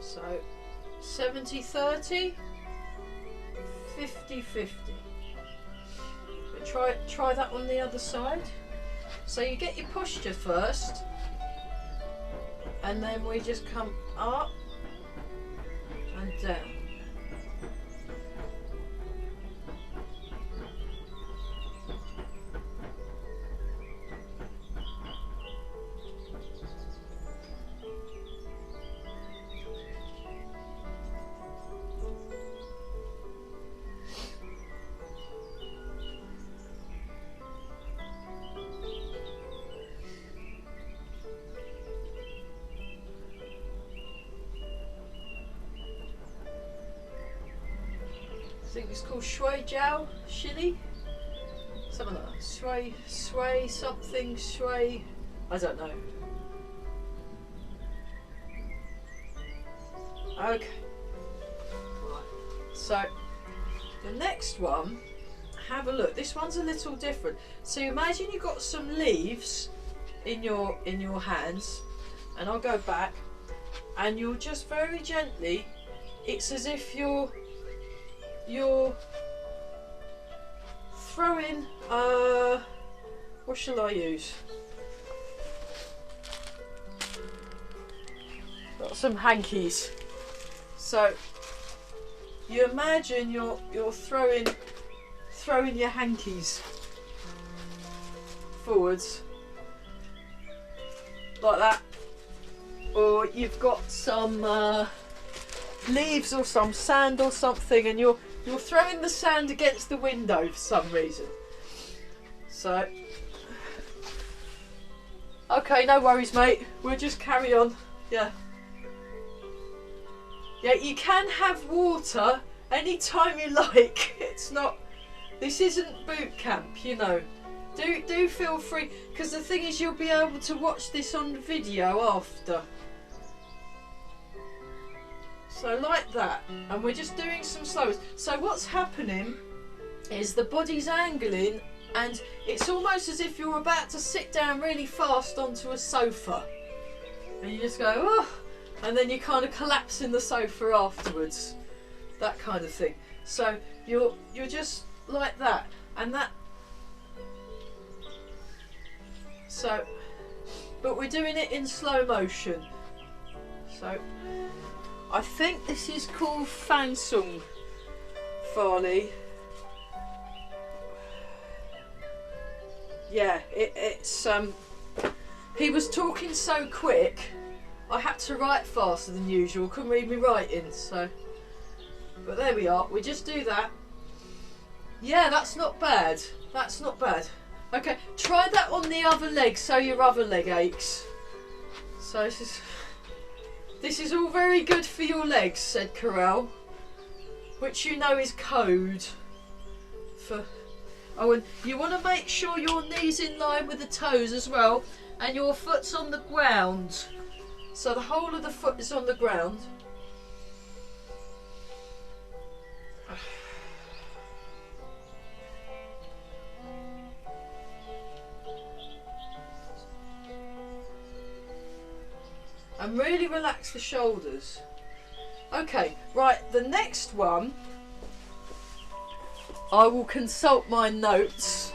[SPEAKER 1] So 70-30, 50-50. But try that on the other side. So you get your posture first, and then we just come up and down. I think it's called shui jiao, shilly, something like that. Shui something, shui, I don't know. Okay, right. So the next one, have a look. This one's a little different. So imagine you've got some leaves in your hands, and I'll go back, and you'll just very gently. It's as if you're throwing, what shall I use? Got some hankies. So you imagine you're throwing your hankies forwards like that, or you've got some leaves or some sand or something, and you're throwing the sand against the window for some reason. So, okay, no worries, mate. We'll just carry on. Yeah. Yeah, you can have water anytime you like. It's not, this isn't boot camp, you know. Do feel free, because the thing is you'll be able to watch this on video after. So like that, and we're just doing some slows. So what's happening is the body's angling, and it's almost as if you're about to sit down really fast onto a sofa. And you just go, oh, and then you kind of collapse in the sofa afterwards. That kind of thing. So you're just like that, and that. So, but we're doing it in slow motion. So, I think this is called Fansung Farley. Yeah, it's he was talking so quick, I had to write faster than usual. Couldn't read me writing, so. But there we are. We just do that. Yeah, that's not bad. That's not bad. Okay, try that on the other leg so your other leg aches. So this is all very good for your legs, said Corel, which you know is code for. Oh, and you want to make sure your knees in line with the toes as well, and your foot's on the ground. So the whole of the foot is on the ground. And really relax the shoulders. Okay, right, the next one, I will consult my notes.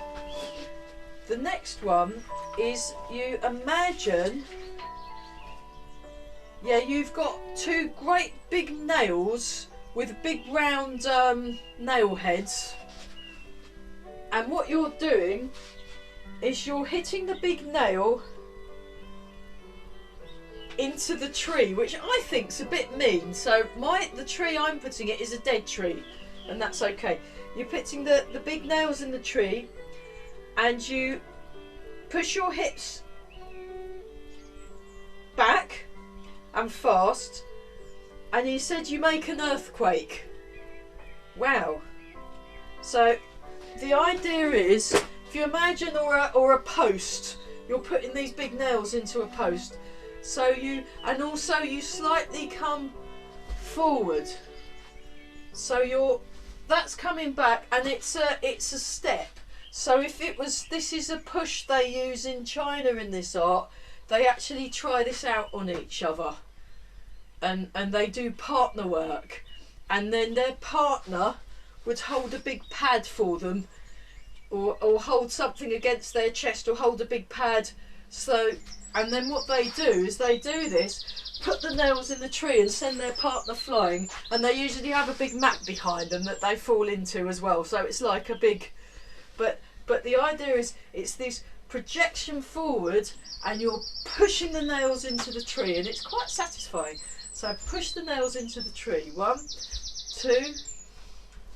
[SPEAKER 1] The next one is, you imagine, yeah, you've got two great big nails with big round nail heads. And what you're doing is you're hitting the big nail into the tree, which I think's a bit mean. So the tree I'm putting it is a dead tree, and that's okay. You're putting the big nails in the tree, and you push your hips back and fast, and you said you make an earthquake. Wow. So the idea is, if you imagine or a post, you're putting these big nails into a post. So you slightly come forward. So that's coming back, and it's a step. So if it was, this is a push they use in China in this art. They actually try this out on each other, and they do partner work, and then their partner would hold a big pad for them, or hold something against their chest, or hold a big pad. So. And then what they do is they do this, put the nails in the tree and send their partner flying, and they usually have a big mat behind them that they fall into as well. So it's like a big, but the idea is it's this projection forward, and you're pushing the nails into the tree, and it's quite satisfying. So push the nails into the tree. 1, 2,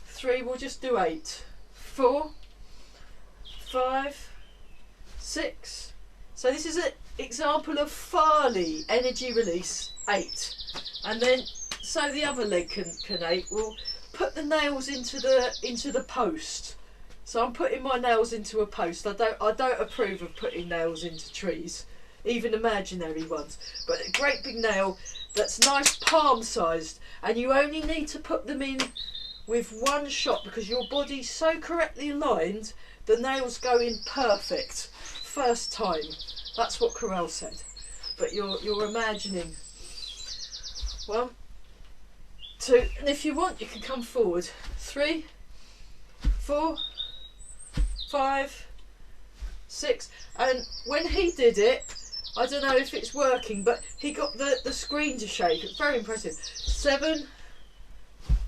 [SPEAKER 1] 3, we'll just do 8, 4, 5, 6. So this is an example of Farley energy release 8, and then so the other leg can 8. We'll put the nails into the post. So I'm putting my nails into a post. I don't approve of putting nails into trees, even imaginary ones. But a great big nail that's nice palm sized, and you only need to put them in with one shot because your body's so correctly aligned. The nails go in perfect first time. That's what Corel said. But you're imagining. 1, 2, and if you want, you can come forward. 3, 4, 5, 6. And when he did it, I don't know if it's working, but he got the screen to shake. It's very impressive. 7,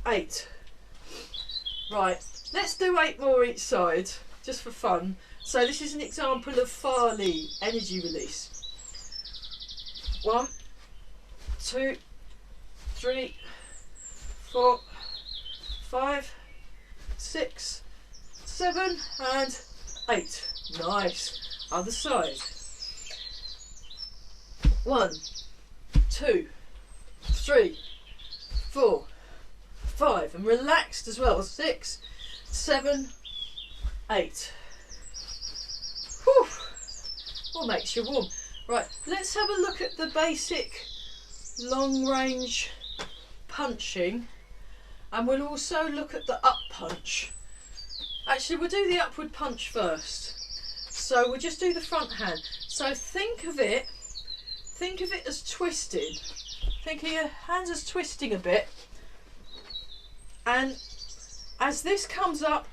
[SPEAKER 1] 8. Right, let's do 8 more each side, just for fun. So this is an example of Farley energy release. 1, 2, 3, 4, 5, 6, 7, and 8. Nice. Other side. 1, 2, 3, 4, 5, and relaxed as well. 6, 7, 8. Whew. What makes you warm? Right, let's have a look at the basic long range punching, and we'll also look at the up punch. Actually, we'll do the upward punch first. So we'll just do the front hand. So think of it as twisting. Think of your hands as twisting a bit. And as this comes up,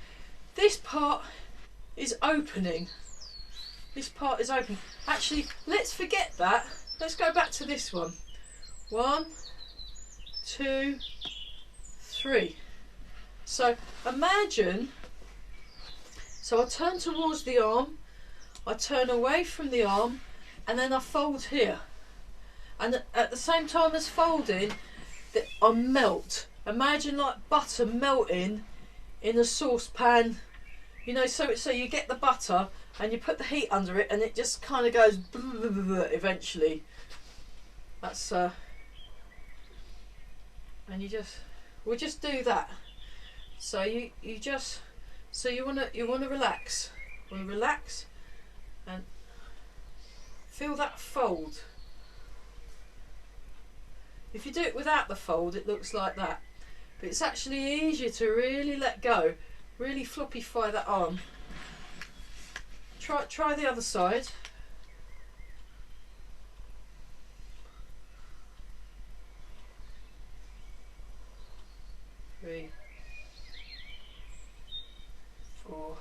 [SPEAKER 1] this part is opening. This part is open. Actually, let's forget that. Let's go back to this one. 1, 2, 3. So imagine, so I turn towards the arm, I turn away from the arm, and then I fold here. And at the same time as folding, I melt. Imagine like butter melting in a saucepan. You know, so you get the butter and you put the heat under it, and it just kind of goes eventually. That's and we'll just do that. So you wanna relax. Relax and feel that fold. If you do it without the fold, it looks like that. But it's actually easier to really let go, really floppify that arm. Try the other side. Three, 4,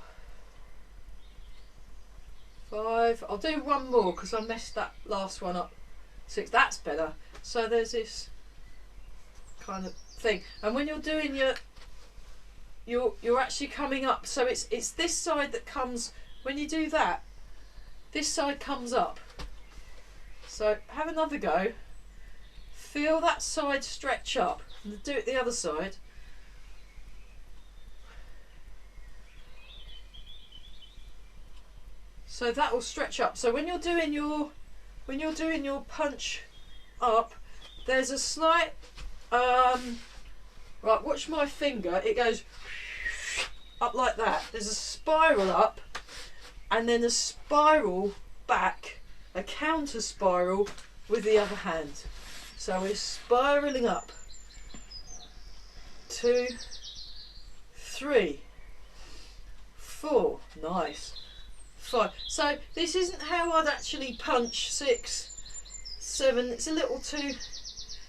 [SPEAKER 1] 5. I'll do one more because I messed that last one up. 6. That's better. So there's this kind of thing, and when you're doing you're actually coming up. So it's this side that comes. When you do that, this side comes up. So have another go. Feel that side stretch up, and do it the other side. So that will stretch up. So when you're doing your punch up, there's a slight right, watch my finger, it goes up like that. There's a spiral up and then a spiral back, a counter spiral with the other hand. So we're spiraling up. 2, 3, 4, nice. 5. So this isn't how I'd actually punch. 6, 7, it's a little too,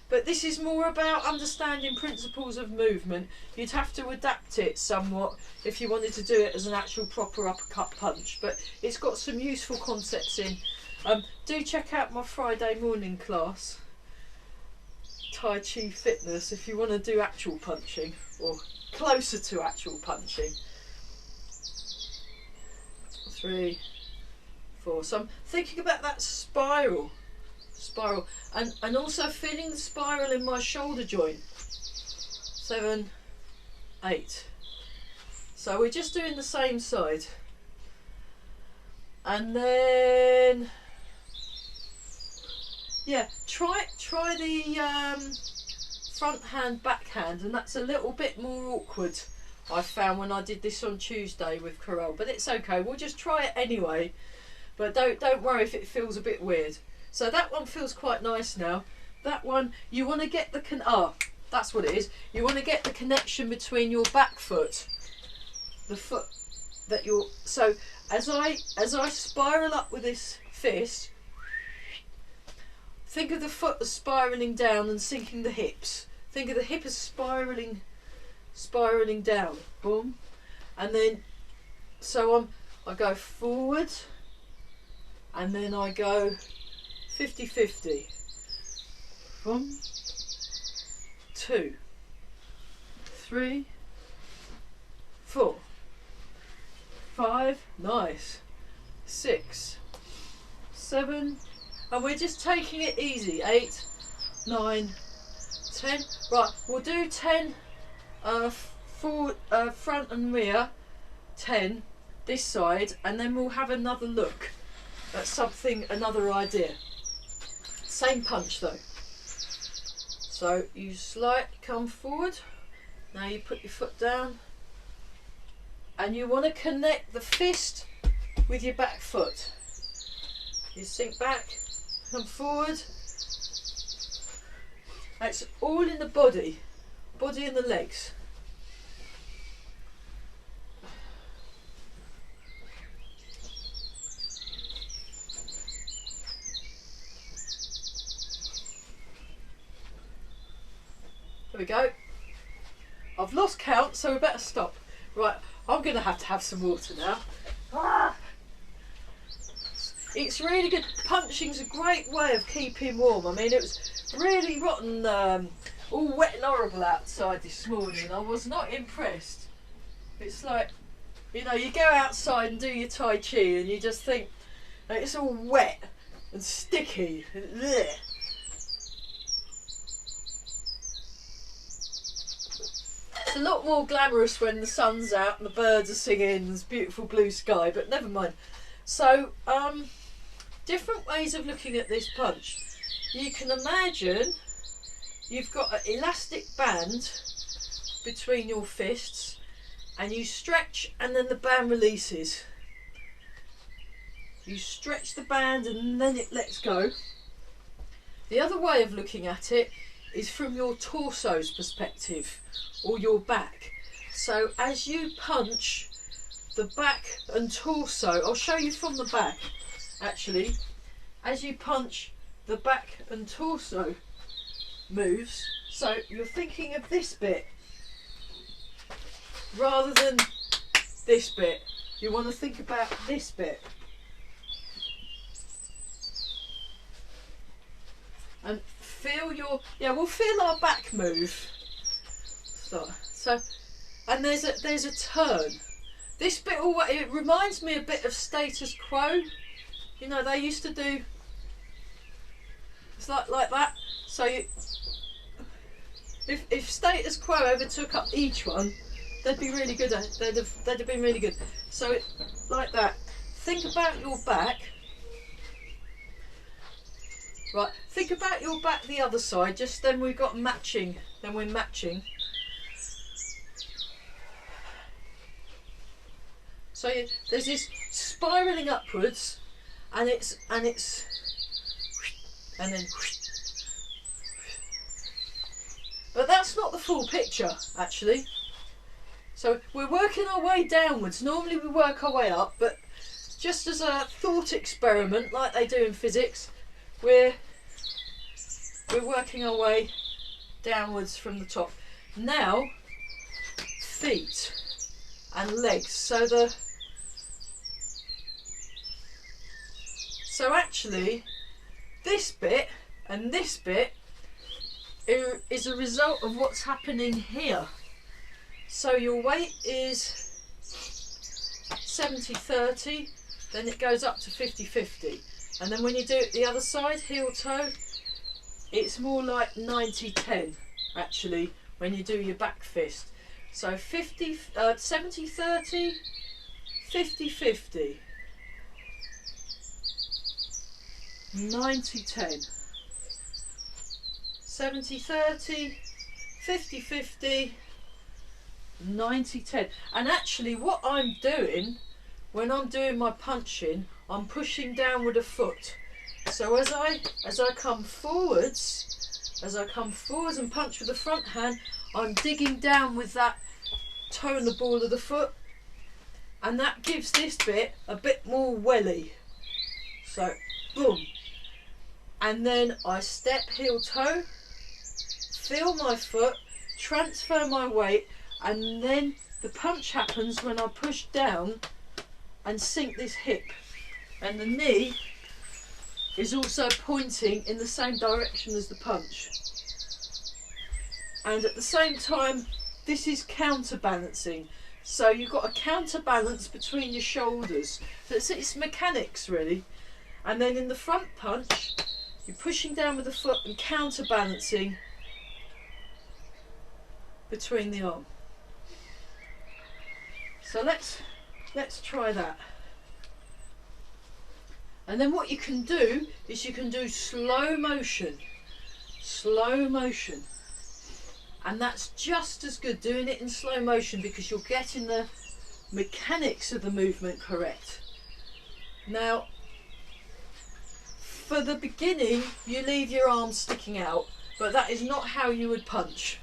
[SPEAKER 1] but this is more about understanding principles of movement. You'd have to adapt it somewhat if you wanted to do it as an actual proper uppercut punch, but it's got some useful concepts in. Do check out my Friday morning class, Tai Chi Fitness, if you want to do actual punching or closer to actual punching. 3, 4. So I'm thinking about that spiral, and also feeling the spiral in my shoulder joint. 7, 8. So we're just doing the same side, and then yeah, try the front hand, back hand, and that's a little bit more awkward, I found, when I did this on Tuesday with Carell, but it's okay, we'll just try it anyway. But don't worry if it feels a bit weird. So that one feels quite nice now. That one, you want to get the that's what it is. You want to get the connection between your back foot, the foot that you're. So as I spiral up with this fist, think of the foot as spiraling down and sinking the hips. Think of the hip as spiraling down. Boom, and then so I go forward, and then I go 50-50. 1, 2, 3, 4, 5, nice. 6, 7, and we're just taking it easy. 8, 9, 10. Right, we'll do 10 forward, front and rear, 10 this side, and then we'll have another look at something, another idea. Same punch though. So you slightly come forward. Now you put your foot down, and you want to connect the fist with your back foot. You sink back, come forward. It's all in the body and the legs. There we go. I've lost count, so we better stop. Right, I'm going to have some water now. It's really good. Punching's a great way of keeping warm. I mean, it was really rotten, all wet and horrible outside this morning. I was not impressed. It's like, you know, you go outside and do your Tai Chi and you just think, it's all wet and sticky. Blech. It's a lot more glamorous when the sun's out and the birds are singing and there's beautiful blue sky, but never mind. So, different ways of looking at this punch. You can imagine you've got an elastic band between your fists and you stretch and then the band releases. You stretch the band and then it lets go. The other way of looking at it is from your torso's perspective, or your back. So as you punch the back and torso, I'll show you from the back actually, as you punch the back and torso moves, so you're thinking of this bit rather than this bit. You want to think about this bit. And feel your, we'll feel our back move. So, and there's a turn. This bit, it reminds me a bit of status quo. You know, they used to do, it's like that. So you, if status quo ever took up each one, they'd be really good at it. They'd have been really good. So like that. Think about your back. Right, think about your back the other side, just then we've got matching, then we're matching. So there's this spiralling upwards, and then, but that's not the full picture actually. So we're working our way downwards. Normally we work our way up, but just as a thought experiment, like they do in physics, we're working our way downwards from the top. Now, feet and legs. So actually, this bit and this bit is a result of what's happening here. So your weight is 70-30, then it goes up to 50-50. And then when you do it the other side, heel toe, it's more like 90-10 actually when you do your back fist. So 70-30, 50-50, 90-10, 70-30, 50-50, 90-10. And actually what I'm doing when I'm doing my punching, I'm pushing down with a foot. So as I come forwards, and punch with the front hand, I'm digging down with that toe and the ball of the foot, and that gives this bit a bit more welly. So boom, and then I step heel toe, feel my foot, transfer my weight, and then the punch happens when I push down and sink this hip, and the knee is also pointing in the same direction as the punch. And at the same time, this is counterbalancing. So you've got a counterbalance between your shoulders. So it's mechanics really. And then in the front punch, you're pushing down with the foot and counterbalancing between the arm. So let's try that. And then what you can do is you can do slow motion. slow motion. And that's just as good doing it in slow motion because you're getting the mechanics of the movement correct. Now, for the beginning, you leave your arms sticking out, but that is not how you would punch,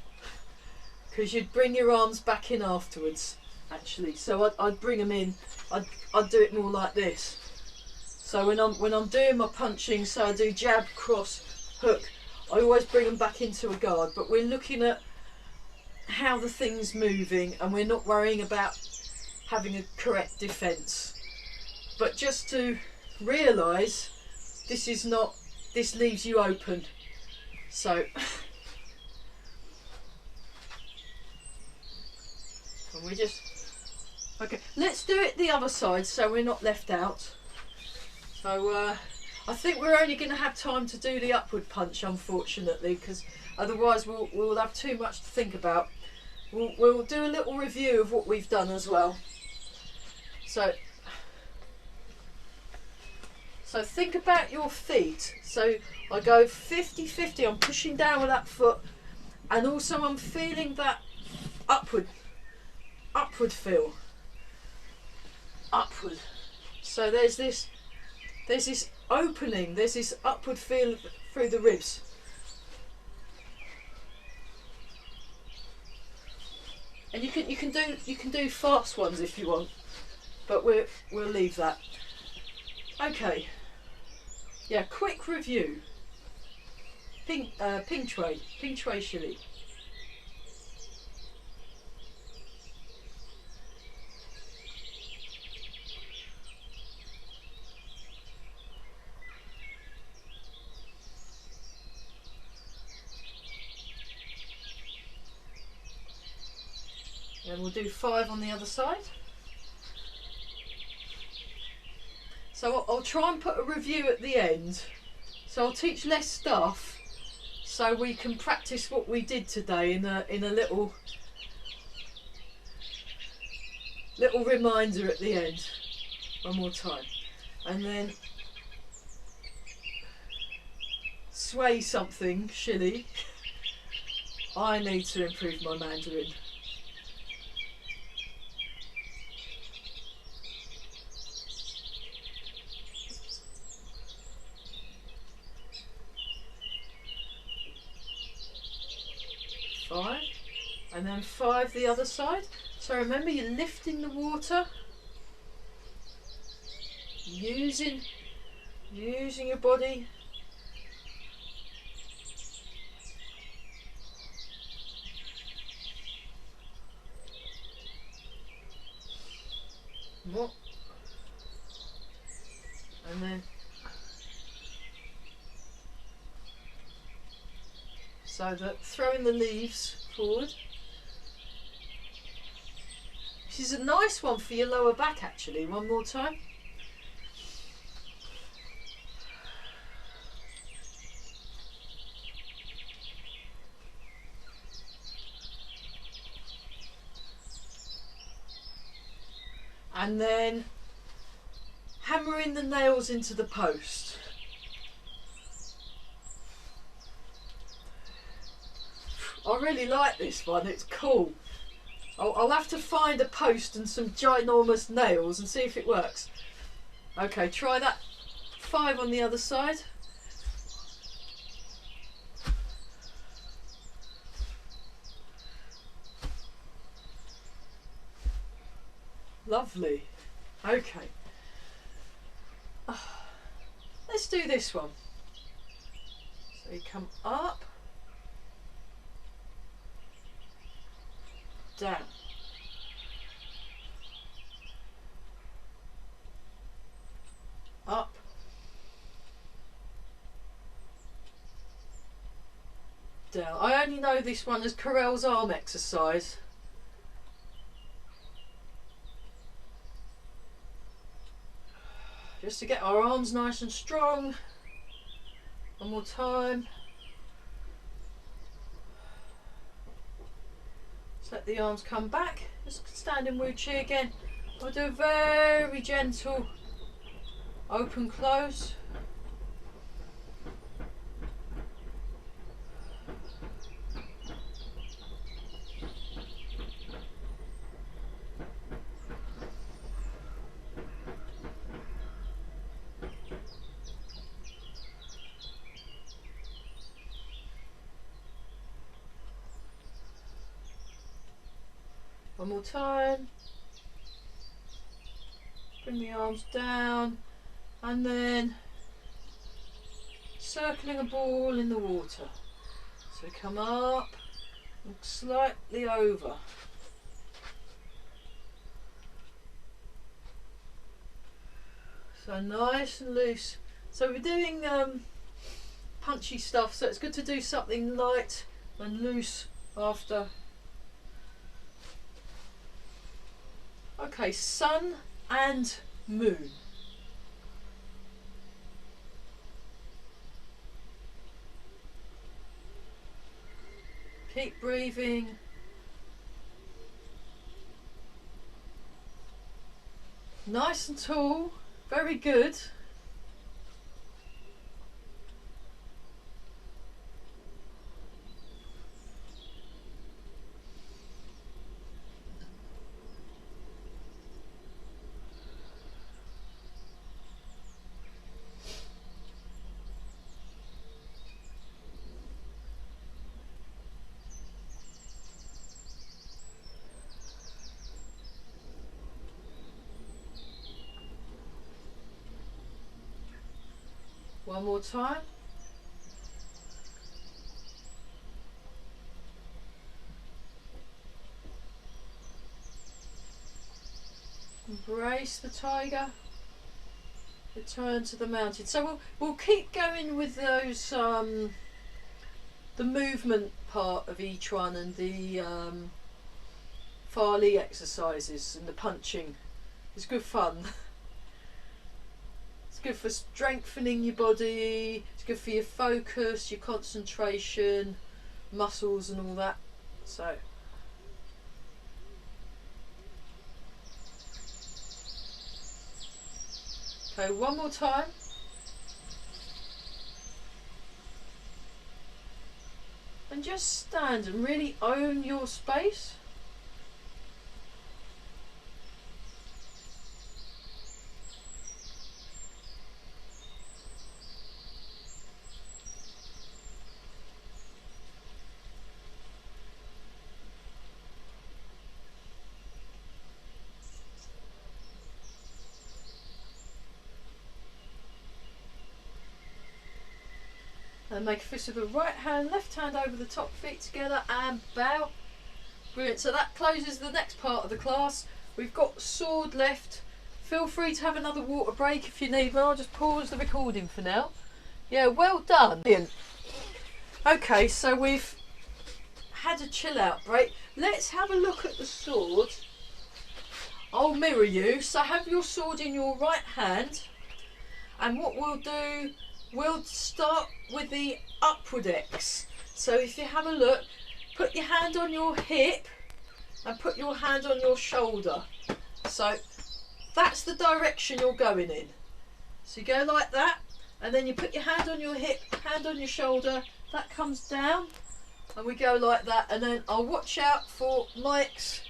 [SPEAKER 1] because you'd bring your arms back in afterwards, actually. So I'd bring them in. I'd do it more like this. So when I'm doing my punching, so I do jab, cross, hook, I always bring them back into a guard. But we're looking at how the thing's moving, and we're not worrying about having a correct defence. But just to realise, this leaves you open. So, and we just, okay, let's do it the other side so we're not left out. So I think we're only going to have time to do the upward punch, unfortunately, because otherwise we'll have too much to think about. We'll do a little review of what we've done as well. So think about your feet. So I go 50-50, I'm pushing down with that foot, and also I'm feeling that upward feel. Upward. So there's this opening, there's this upward feel through the ribs. And you can do fast ones if you want, but we'll leave that. Okay. Yeah, quick review. Ping Shui. And we'll do 5 on the other side. So I'll try and put a review at the end. So I'll teach less stuff, so we can practice what we did today in a little reminder at the end. One more time, and then sway something, Shilly. I need to improve my Mandarin. And then 5 the other side. So remember, you're lifting the water, using your body. More. And then so that throwing the leaves forward. This is a nice one for your lower back, actually. One more time. And then hammering the nails into the post. I really like this one, it's cool. I'll have to find a post and some ginormous nails and see if it works. Okay, try that. 5 on the other side. Lovely. Okay. Let's do this one. So you come up. Down. Up. Down. I only know this one as Carell's arm exercise. Just to get our arms nice and strong. One more time. Just let the arms come back. Just stand in Wu Chi again. We'll do a very gentle open close. One more time. Bring the arms down and then circling a ball in the water. So come up and slightly over. So nice and loose. So we're doing punchy stuff, so it's good to do something light and loose after. Okay, sun and moon. Keep breathing. Nice and tall. Very good. One more time. Embrace the tiger. Return to the mountain. So we'll keep going with those the movement part of Yiquan and the Farley exercises and the punching. It's good fun. It's good for strengthening your body, it's good for your focus, your concentration, muscles and all that. So okay, one more time. And just stand and really own your space. And make a fist with the right hand, left hand over the top, feet together and bow. Brilliant. So that closes the next part of the class. We've got sword left. Feel free to have another water break if you need one. I'll just pause the recording for now. Yeah, well done. Brilliant. Okay, so we've had a chill out break. Let's have a look at the sword. I'll mirror you. So have your sword in your right hand. And what we'll do, we'll start with the upward X. So if you have a look, put your hand on your hip and put your hand on your shoulder. So that's the direction you're going in. So you go like that, and then you put your hand on your hip, hand on your shoulder, that comes down, and we go like that. And then I'll watch out for Mike's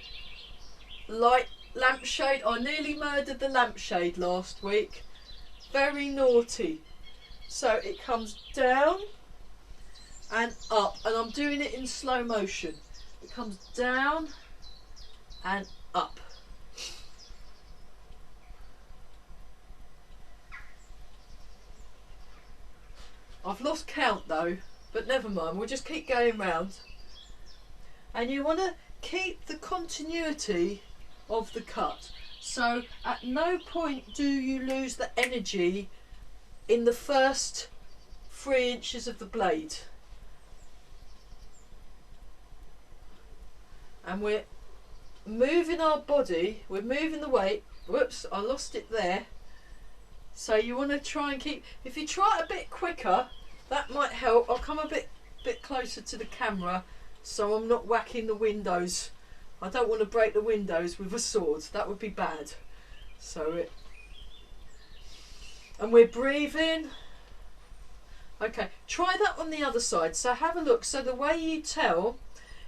[SPEAKER 1] light lampshade. I nearly murdered the lampshade last week. Very naughty. So it comes down and up, and I'm doing it in slow motion. It comes down and up. I've lost count though, but never mind, we'll just keep going round. And you want to keep the continuity of the cut. So at no point do you lose the energy in the first 3 inches of the blade. And we're moving our body, we're moving the weight. Whoops, I lost it there. So you want to try and keep, if you try it a bit quicker, that might help. I'll come a bit closer to the camera so I'm not whacking the windows. I don't want to break the windows with a sword, that would be bad. So and we're breathing. Okay, try that on the other side. So have a look. So the way you tell,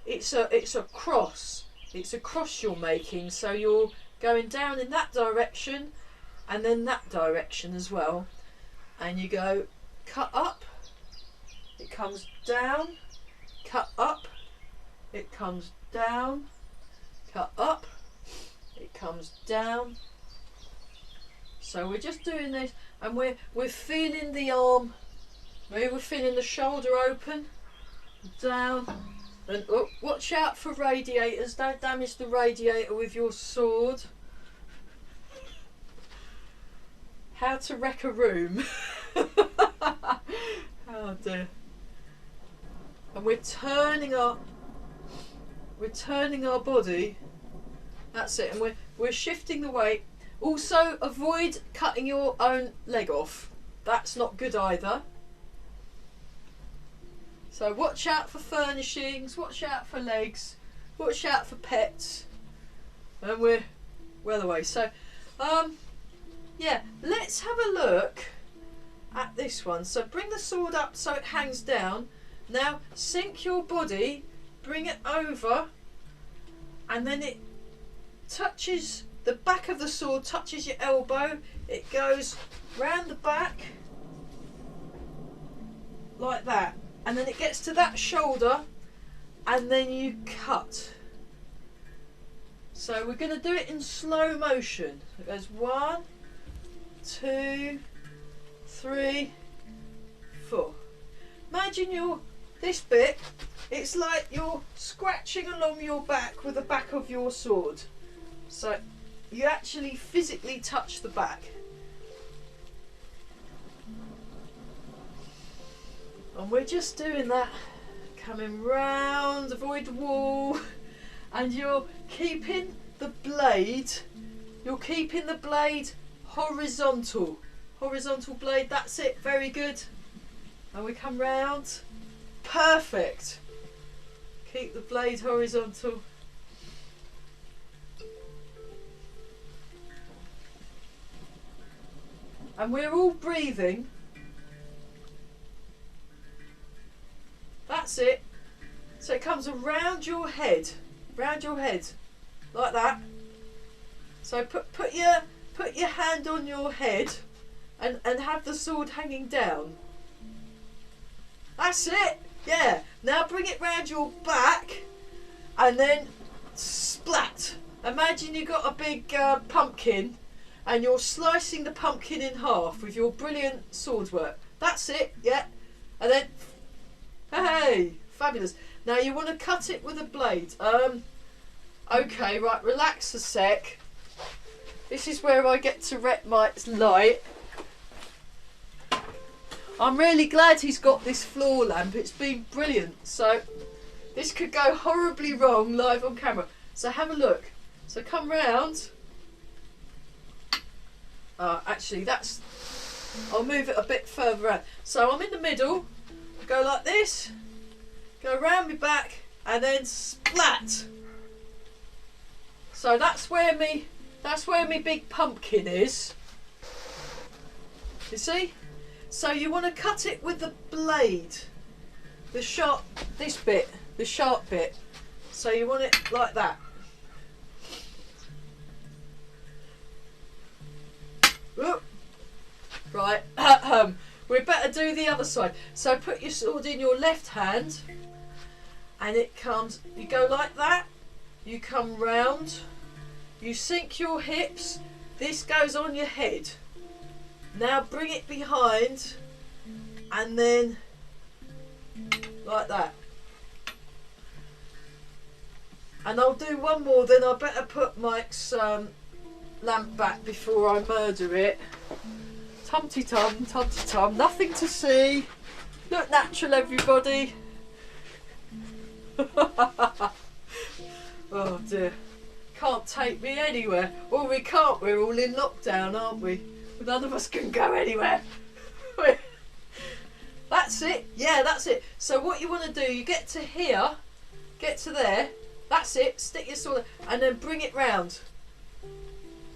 [SPEAKER 1] it's a cross. It's a cross you're making. So you're going down in that direction and then that direction as well. And you go cut up, it comes down, cut up, it comes down. cut up, it comes down. So we're just doing this, and we're feeling the arm, maybe we're feeling the shoulder open, down, and oh, watch out for radiators, don't damage the radiator with your sword. How to wreck a room. Oh dear. And we're turning our body. That's it, and we're shifting the weight. Also, avoid cutting your own leg off. That's not good either. So watch out for furnishings, watch out for legs, watch out for pets. And we're well away. So, yeah, let's have a look at this one. So bring the sword up so it hangs down. Now sink your body, bring it over, and then it touches, the back of the sword touches your elbow, it goes round the back like that, and then it gets to that shoulder, and then you cut. So we're going to do it in slow motion. It goes 1, 2, 3, 4. Imagine this bit, it's like you're scratching along your back with the back of your sword. So you actually physically touch the back. And we're just doing that, coming round, avoid the wall, and you're keeping the blade horizontal. Horizontal blade, that's it, very good. And we come round, perfect. Keep the blade horizontal. And we're all breathing. That's it. So it comes around your head, like that. So put your hand on your head, and have the sword hanging down. That's it. Yeah. Now bring it round your back, and then splat. Imagine you got a big pumpkin, and you're slicing the pumpkin in half with your brilliant sword work. That's it. Yeah. And then, hey, fabulous. Now you want to cut it with a blade. Okay, right. Relax a sec. This is where I get to wreck my light. I'm really glad he's got this floor lamp. It's been brilliant. So this could go horribly wrong live on camera. So have a look. So come round. Actually, I'll move it a bit further out. So I'm in the middle. Go like this. Go round my back, and then splat. So that's where me big pumpkin is. You see? So you want to cut it with the blade, the sharp bit. So you want it like that. Whoop. Right, we better do the other side. So put your sword in your left hand, and you go like that, you come round, you sink your hips, this goes on your head. Now bring it behind, and then like that. And I'll do one more, then I better put Mike's lamp back before I murder it. Tum-ty-tum, nothing to see. Look natural, everybody. Oh dear. Can't take me anywhere. Well, we can't, we're all in lockdown, aren't we? None of us can go anywhere. That's it. Yeah, that's it. So what you want to do, you get to here, get to there. That's it. Stick your sword and then bring it round.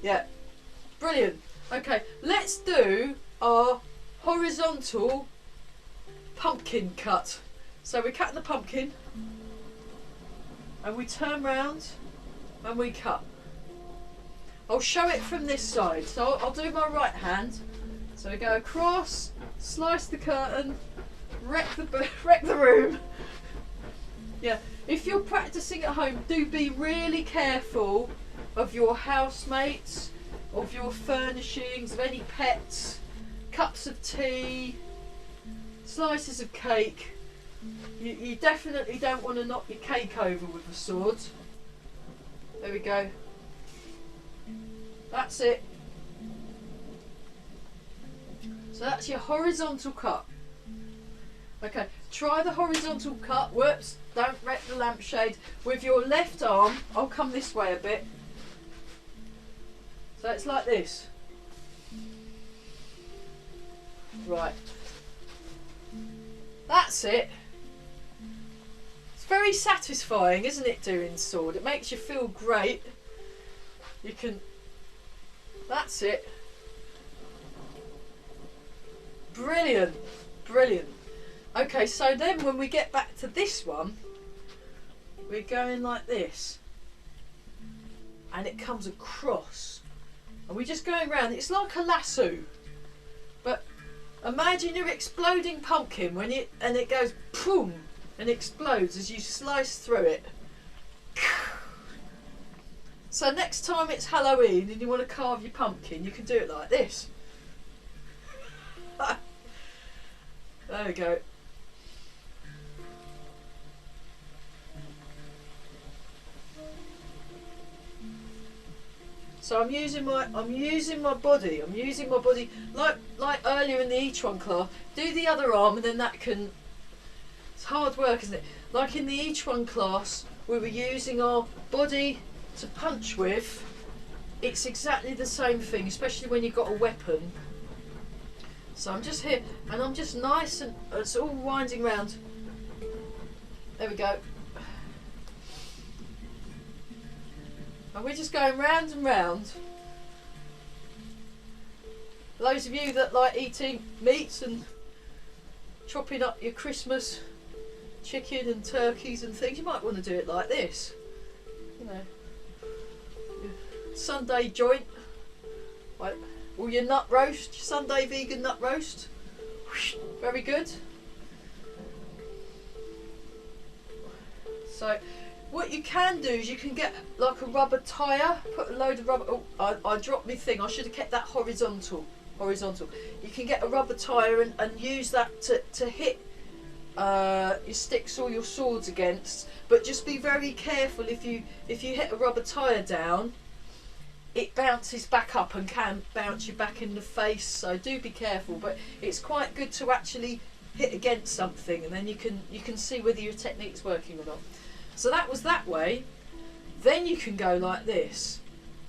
[SPEAKER 1] Yeah. Brilliant. Okay, let's do our horizontal pumpkin cut. So we cut the pumpkin, and we turn round, and we cut. I'll show it from this side. So I'll do my right hand. So we go across, slice the curtain, wreck the room. Yeah, if you're practicing at home, do be really careful of your housemates, of your furnishings, of any pets, cups of tea, slices of cake. You definitely don't want to knock your cake over with a sword. There we go. That's it. So that's your horizontal cut. Okay, try the horizontal cut. Whoops, don't wreck the lampshade. With your left arm, I'll come this way a bit. So it's like this. Right. That's it. It's very satisfying, isn't it, doing sword? It makes you feel great. You can... That's it. Brilliant. Brilliant. Okay, so then when we get back to this one, we're going like this. And it comes across. And we're just going round. It's like a lasso. But imagine your exploding pumpkin when and it goes boom and explodes as you slice through it. So next time it's Halloween and you want to carve your pumpkin, you can do it like this. There we go. So I'm using my body. I'm using my body like earlier in the Yiquan class. Do the other arm and then that can. It's hard work, isn't it? Like in the Yiquan class, we were using our body to punch with. It's exactly the same thing, especially when you've got a weapon. So I'm just here and I'm just nice and it's all winding round. There we go. And we're just going round and round. Those of you that like eating meats and chopping up your Christmas chicken and turkeys and things, you might want to do it like this. You know, your Sunday joint, like, or your nut roast, your Sunday vegan nut roast. Very good. So what you can do is you can get like a rubber tyre, put a load of rubber. Oh, I dropped my thing. I should have kept that horizontal. You can get a rubber tyre and use that to hit your sticks or your swords against. But just be very careful if you hit a rubber tyre down, it bounces back up and can bounce you back in the face. So do be careful. But it's quite good to actually hit against something, and then you can see whether your technique's working or not. So that was that way. Then you can go like this.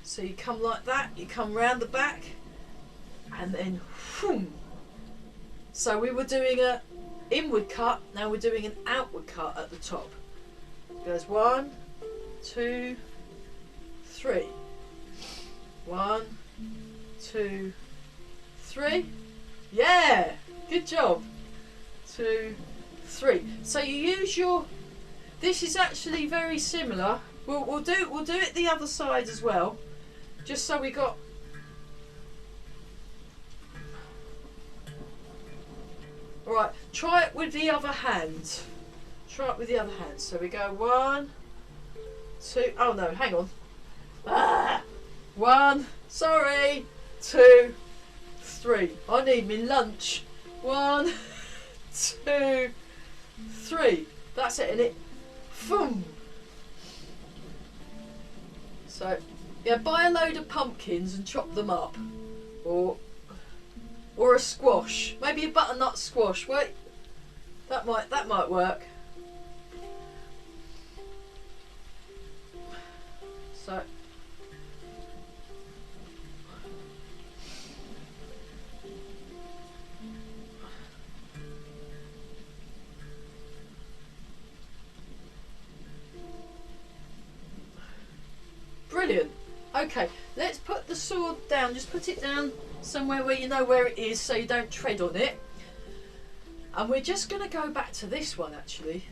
[SPEAKER 1] So you come like that, you come round the back, and then whoom. So we were doing a inward cut, now we're doing an outward cut at the top. It goes 1, 2, 3. 1, 2, 3. Yeah, good job. 2, 3. So you use your. This is actually very similar. We'll do it the other side as well, just so we got. All right, try it with the other hand. Try it with the other hand. So we go 1, 2. Oh no, hang on. 1. Sorry. 2, 3. I need me lunch. 1, 2, 3. That's it, innit? Boom. So, yeah, buy a load of pumpkins and chop them up, or a squash, maybe a butternut squash. Wait, that might work. So. Brilliant. Okay, let's put the sword down. Just put it down somewhere where you know where it is so you don't tread on it. And we're just going to go back to this one actually.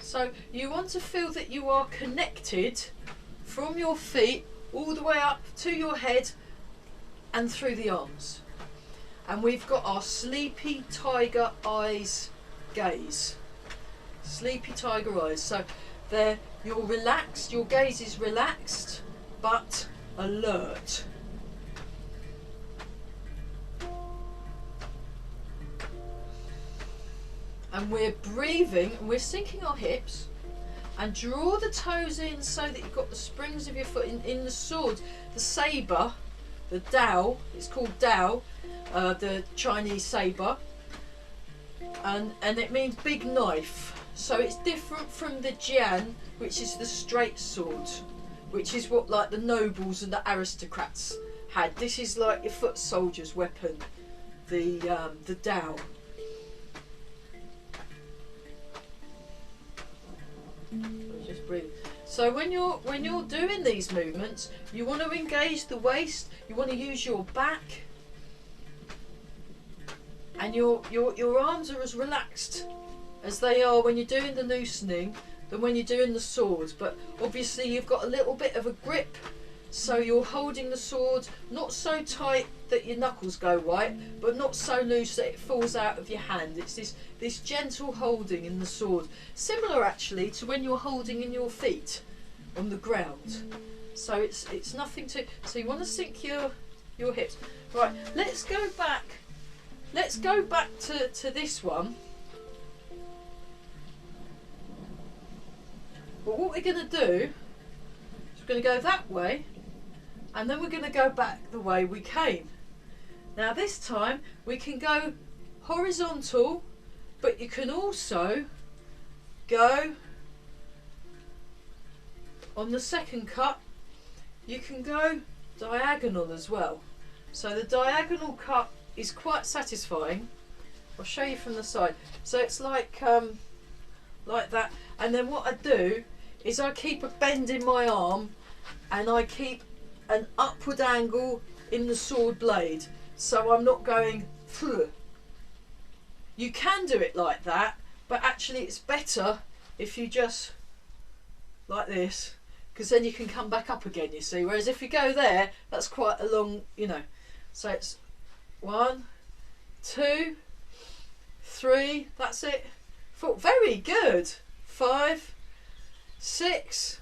[SPEAKER 1] So you want to feel that you are connected from your feet all the way up to your head and through the arms. And we've got our sleepy tiger eyes gaze. Sleepy tiger eyes. So you're relaxed, your gaze is relaxed, but alert. And we're breathing, and we're sinking our hips, and draw the toes in so that you've got the springs of your foot in the sword, the sabre, the Dao, it's called Dao, the Chinese sabre, and it means big knife. So it's different from the Jian, which is the straight sword, which is what like the nobles and the aristocrats had. This is like your foot soldier's weapon, the Dao. Just breathe. So when you're doing these movements, you want to engage the waist. You want to use your back, and your arms are as relaxed as they are when you're doing the loosening than when you're doing the sword. But obviously you've got a little bit of a grip, so you're holding the sword not so tight that your knuckles go white, but not so loose that it falls out of your hand. It's this gentle holding in the sword, similar actually to when you're holding in your feet on the ground. So it's nothing to. So you want to sink your hips. Right, let's go back. Let's go back to this one. But what we're going to do is we're going to go that way, and then we're going to go back the way we came. Now this time we can go horizontal, but you can also go on the second cut, you can go diagonal as well. So the diagonal cut is quite satisfying. I'll show you from the side. So it's like that, and then what I do is I keep a bend in my arm, and I keep an upward angle in the sword blade, so I'm not going through. You can do it like that, but actually it's better if you just like this, because then you can come back up again, you see, whereas if you go there, that's quite a long, you know. So it's 1, 2, 3, that's it, 4, very good, 5, 6,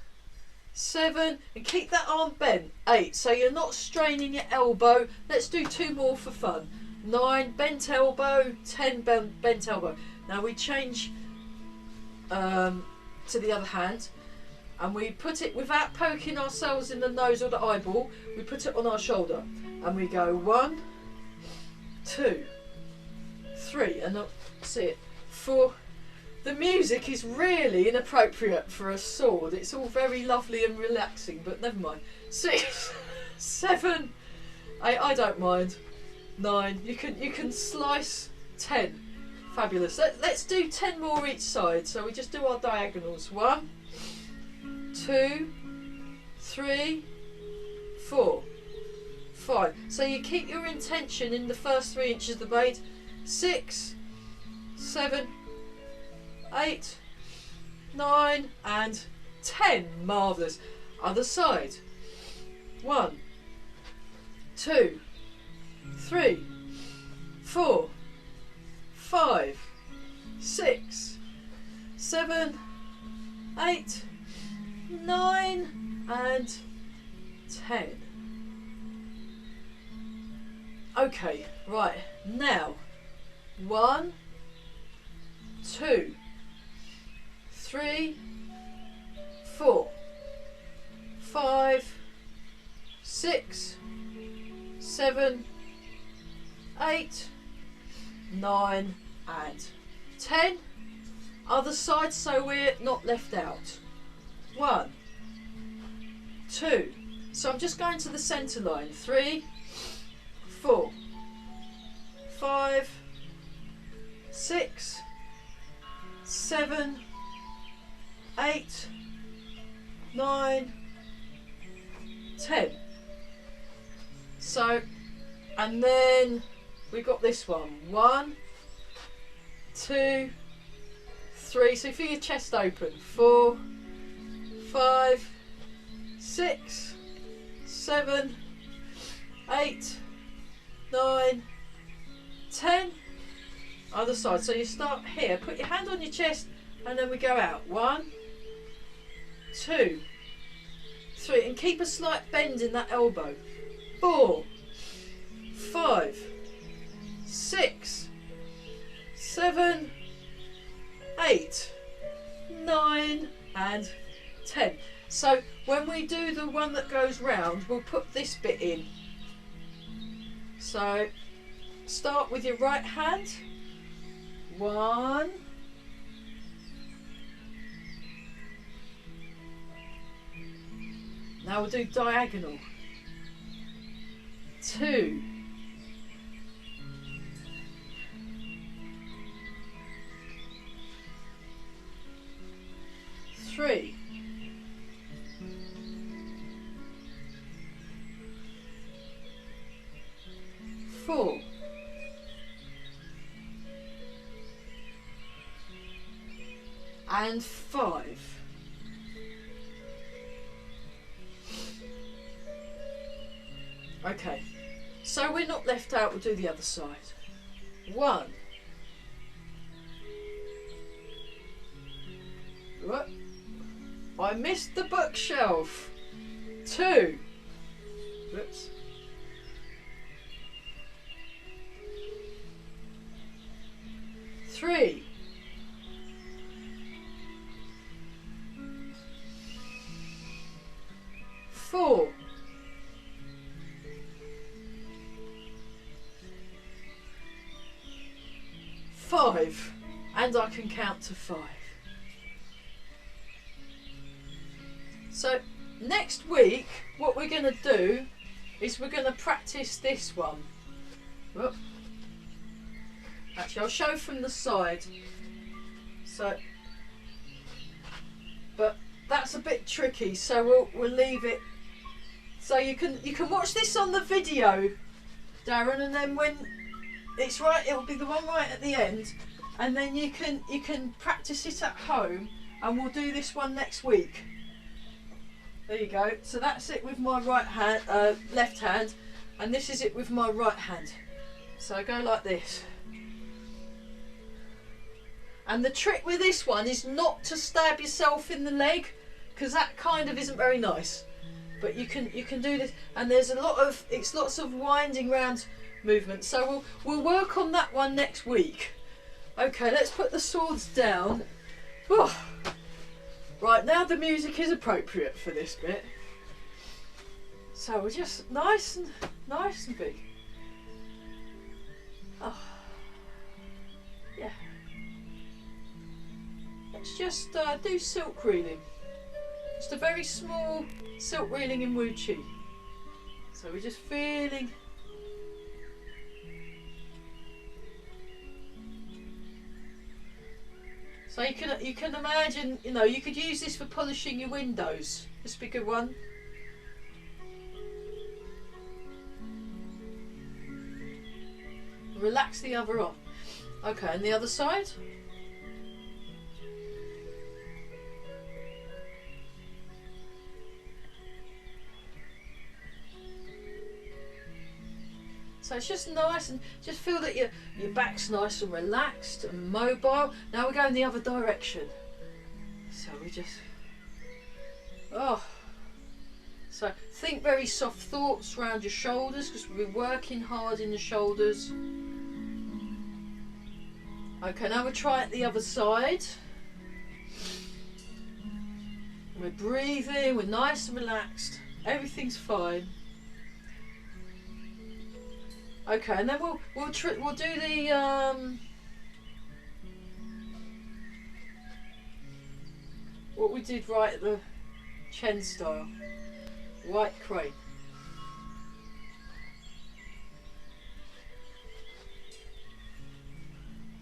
[SPEAKER 1] 7, and keep that arm bent, 8, so you're not straining your elbow. Let's do 2 more for fun. 9, bent elbow, 10, bent elbow. Now we change to the other hand, and we put it, without poking ourselves in the nose or the eyeball, we put it on our shoulder, and we go 1, 2, 3, and see it, 4. The music is really inappropriate for a sword. It's all very lovely and relaxing, but never mind. 6, 7, 8. I don't mind. 9. You can slice. 10. Fabulous. Let's do 10 more each side. So we just do our diagonals. 1, 2, 3, 4, 5. So you keep your intention in the first 3 inches of the blade. 6, 7, 8, 9, and 10. Marvellous. Other side. 1, 2, 3, 4, 5, 6, 7, 8, 9, and 10. Okay, right, now 1, 2, 3, 4, 5, 6, 7, 8, 9, and 10. Other side, so we're not left out. 1, 2. So I'm just going to the centre line. 3, 4, 5, 6, 7, 8, 9, 10. So, and then we got this one. 1, 2, 3. So feel your chest open. 4, 5, 6, 7, 8, 9, 10. Other side. So you start here. Put your hand on your chest and then we go out. 1, 2, 3, and keep a slight bend in that elbow. 4, 5, 6, 7, 8, 9, and 10. So when we do the one that goes round, we'll put this bit in. So start with your right hand. 1, now we'll do diagonal. 2, 3, 4, and 5. Okay, so we're not left out, we'll do the other side. 1. What? I missed the bookshelf. 2. Whoops. 3. 4. 5. And I can count to 5. So next week what we're going to do is we're going to practice this one. Whoop. Actually, I'll show from the side. So, but that's a bit tricky, so we'll leave it. So you can watch this on the video, Darren, and then when it's right, it'll be the one right at the end, and then you can practice it at home, and we'll do this one next week. There you go. So that's it with my right hand, left hand, and this is it with my right hand. So I go like this. And the trick with this one is not to stab yourself in the leg, because that kind of isn't very nice. But you can do this, and there's lots of winding round movement. So we'll work on that one next week. Okay, let's put the swords down. Oh. Right, now the music is appropriate for this bit. So we're just nice and big. Oh. Yeah. Let's just do silk reeling. Just a very small silk reeling in Wu Chi. So we're just feeling. So you can imagine, you could use this for polishing your windows. This would be a good one. Relax the other arm. Okay, and the other side. So it's just nice, and just feel that your back's nice and relaxed and mobile. Now we're going the other direction. So we just, so think very soft thoughts around your shoulders, because we've been working hard in the shoulders. Okay, now we'll try it the other side. We're breathing, we're nice and relaxed, everything's fine. Okay, and then we'll do the what we did right at the Chen style, white crane.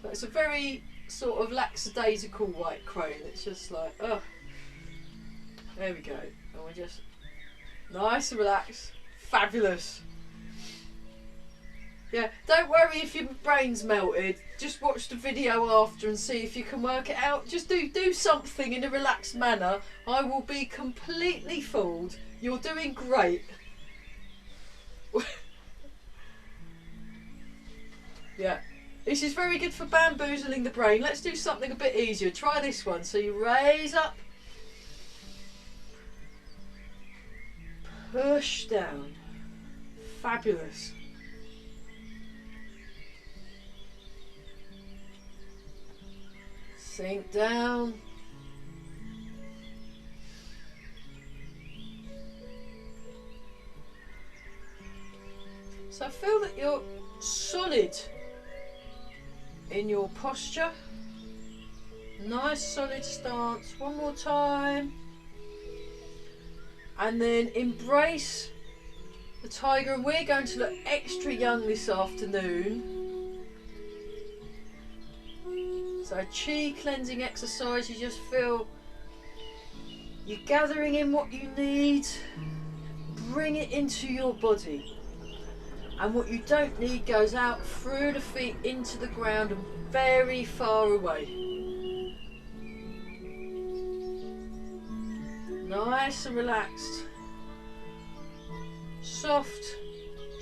[SPEAKER 1] So it's a very sort of lackadaisical white crane. It's just like, oh, there we go, and we're just nice and relaxed, fabulous. Yeah, don't worry if your brain's melted. Just watch the video after and see if you can work it out. Just do something in a relaxed manner. I will be completely fooled. You're doing great. Yeah, This is very good for bamboozling the brain. Let's do something a bit easier. Try this one. So you raise up, push down. Fabulous. Sink down. So feel that you're solid in your posture. Nice solid stance. One more time. And then embrace the tiger, and we're going to look extra young this afternoon. So a chi cleansing exercise. You just feel you're gathering in what you need, bring it into your body, and what you don't need goes out through the feet into the ground and very far away. Nice and relaxed. Soft,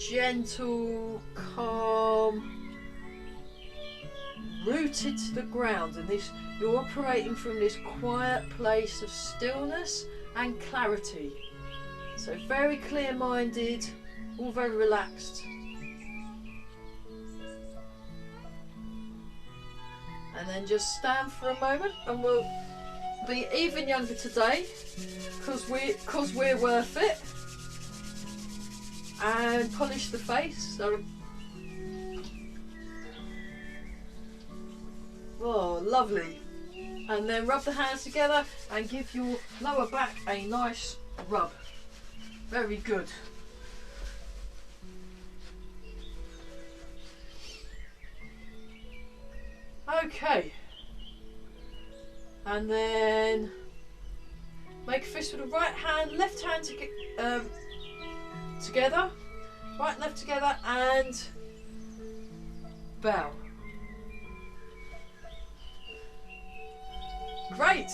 [SPEAKER 1] gentle, calm, rooted to the ground, and this, you're operating from this quiet place of stillness and clarity. So very clear-minded, all very relaxed. And then just stand for a moment, and we'll be even younger today because we're worth it. And polish the face. So, oh, lovely. And then rub the hands together and give your lower back a nice rub. Very good. Okay. And then make a fist with the right hand, left hand together, right and left together, and bow. Great.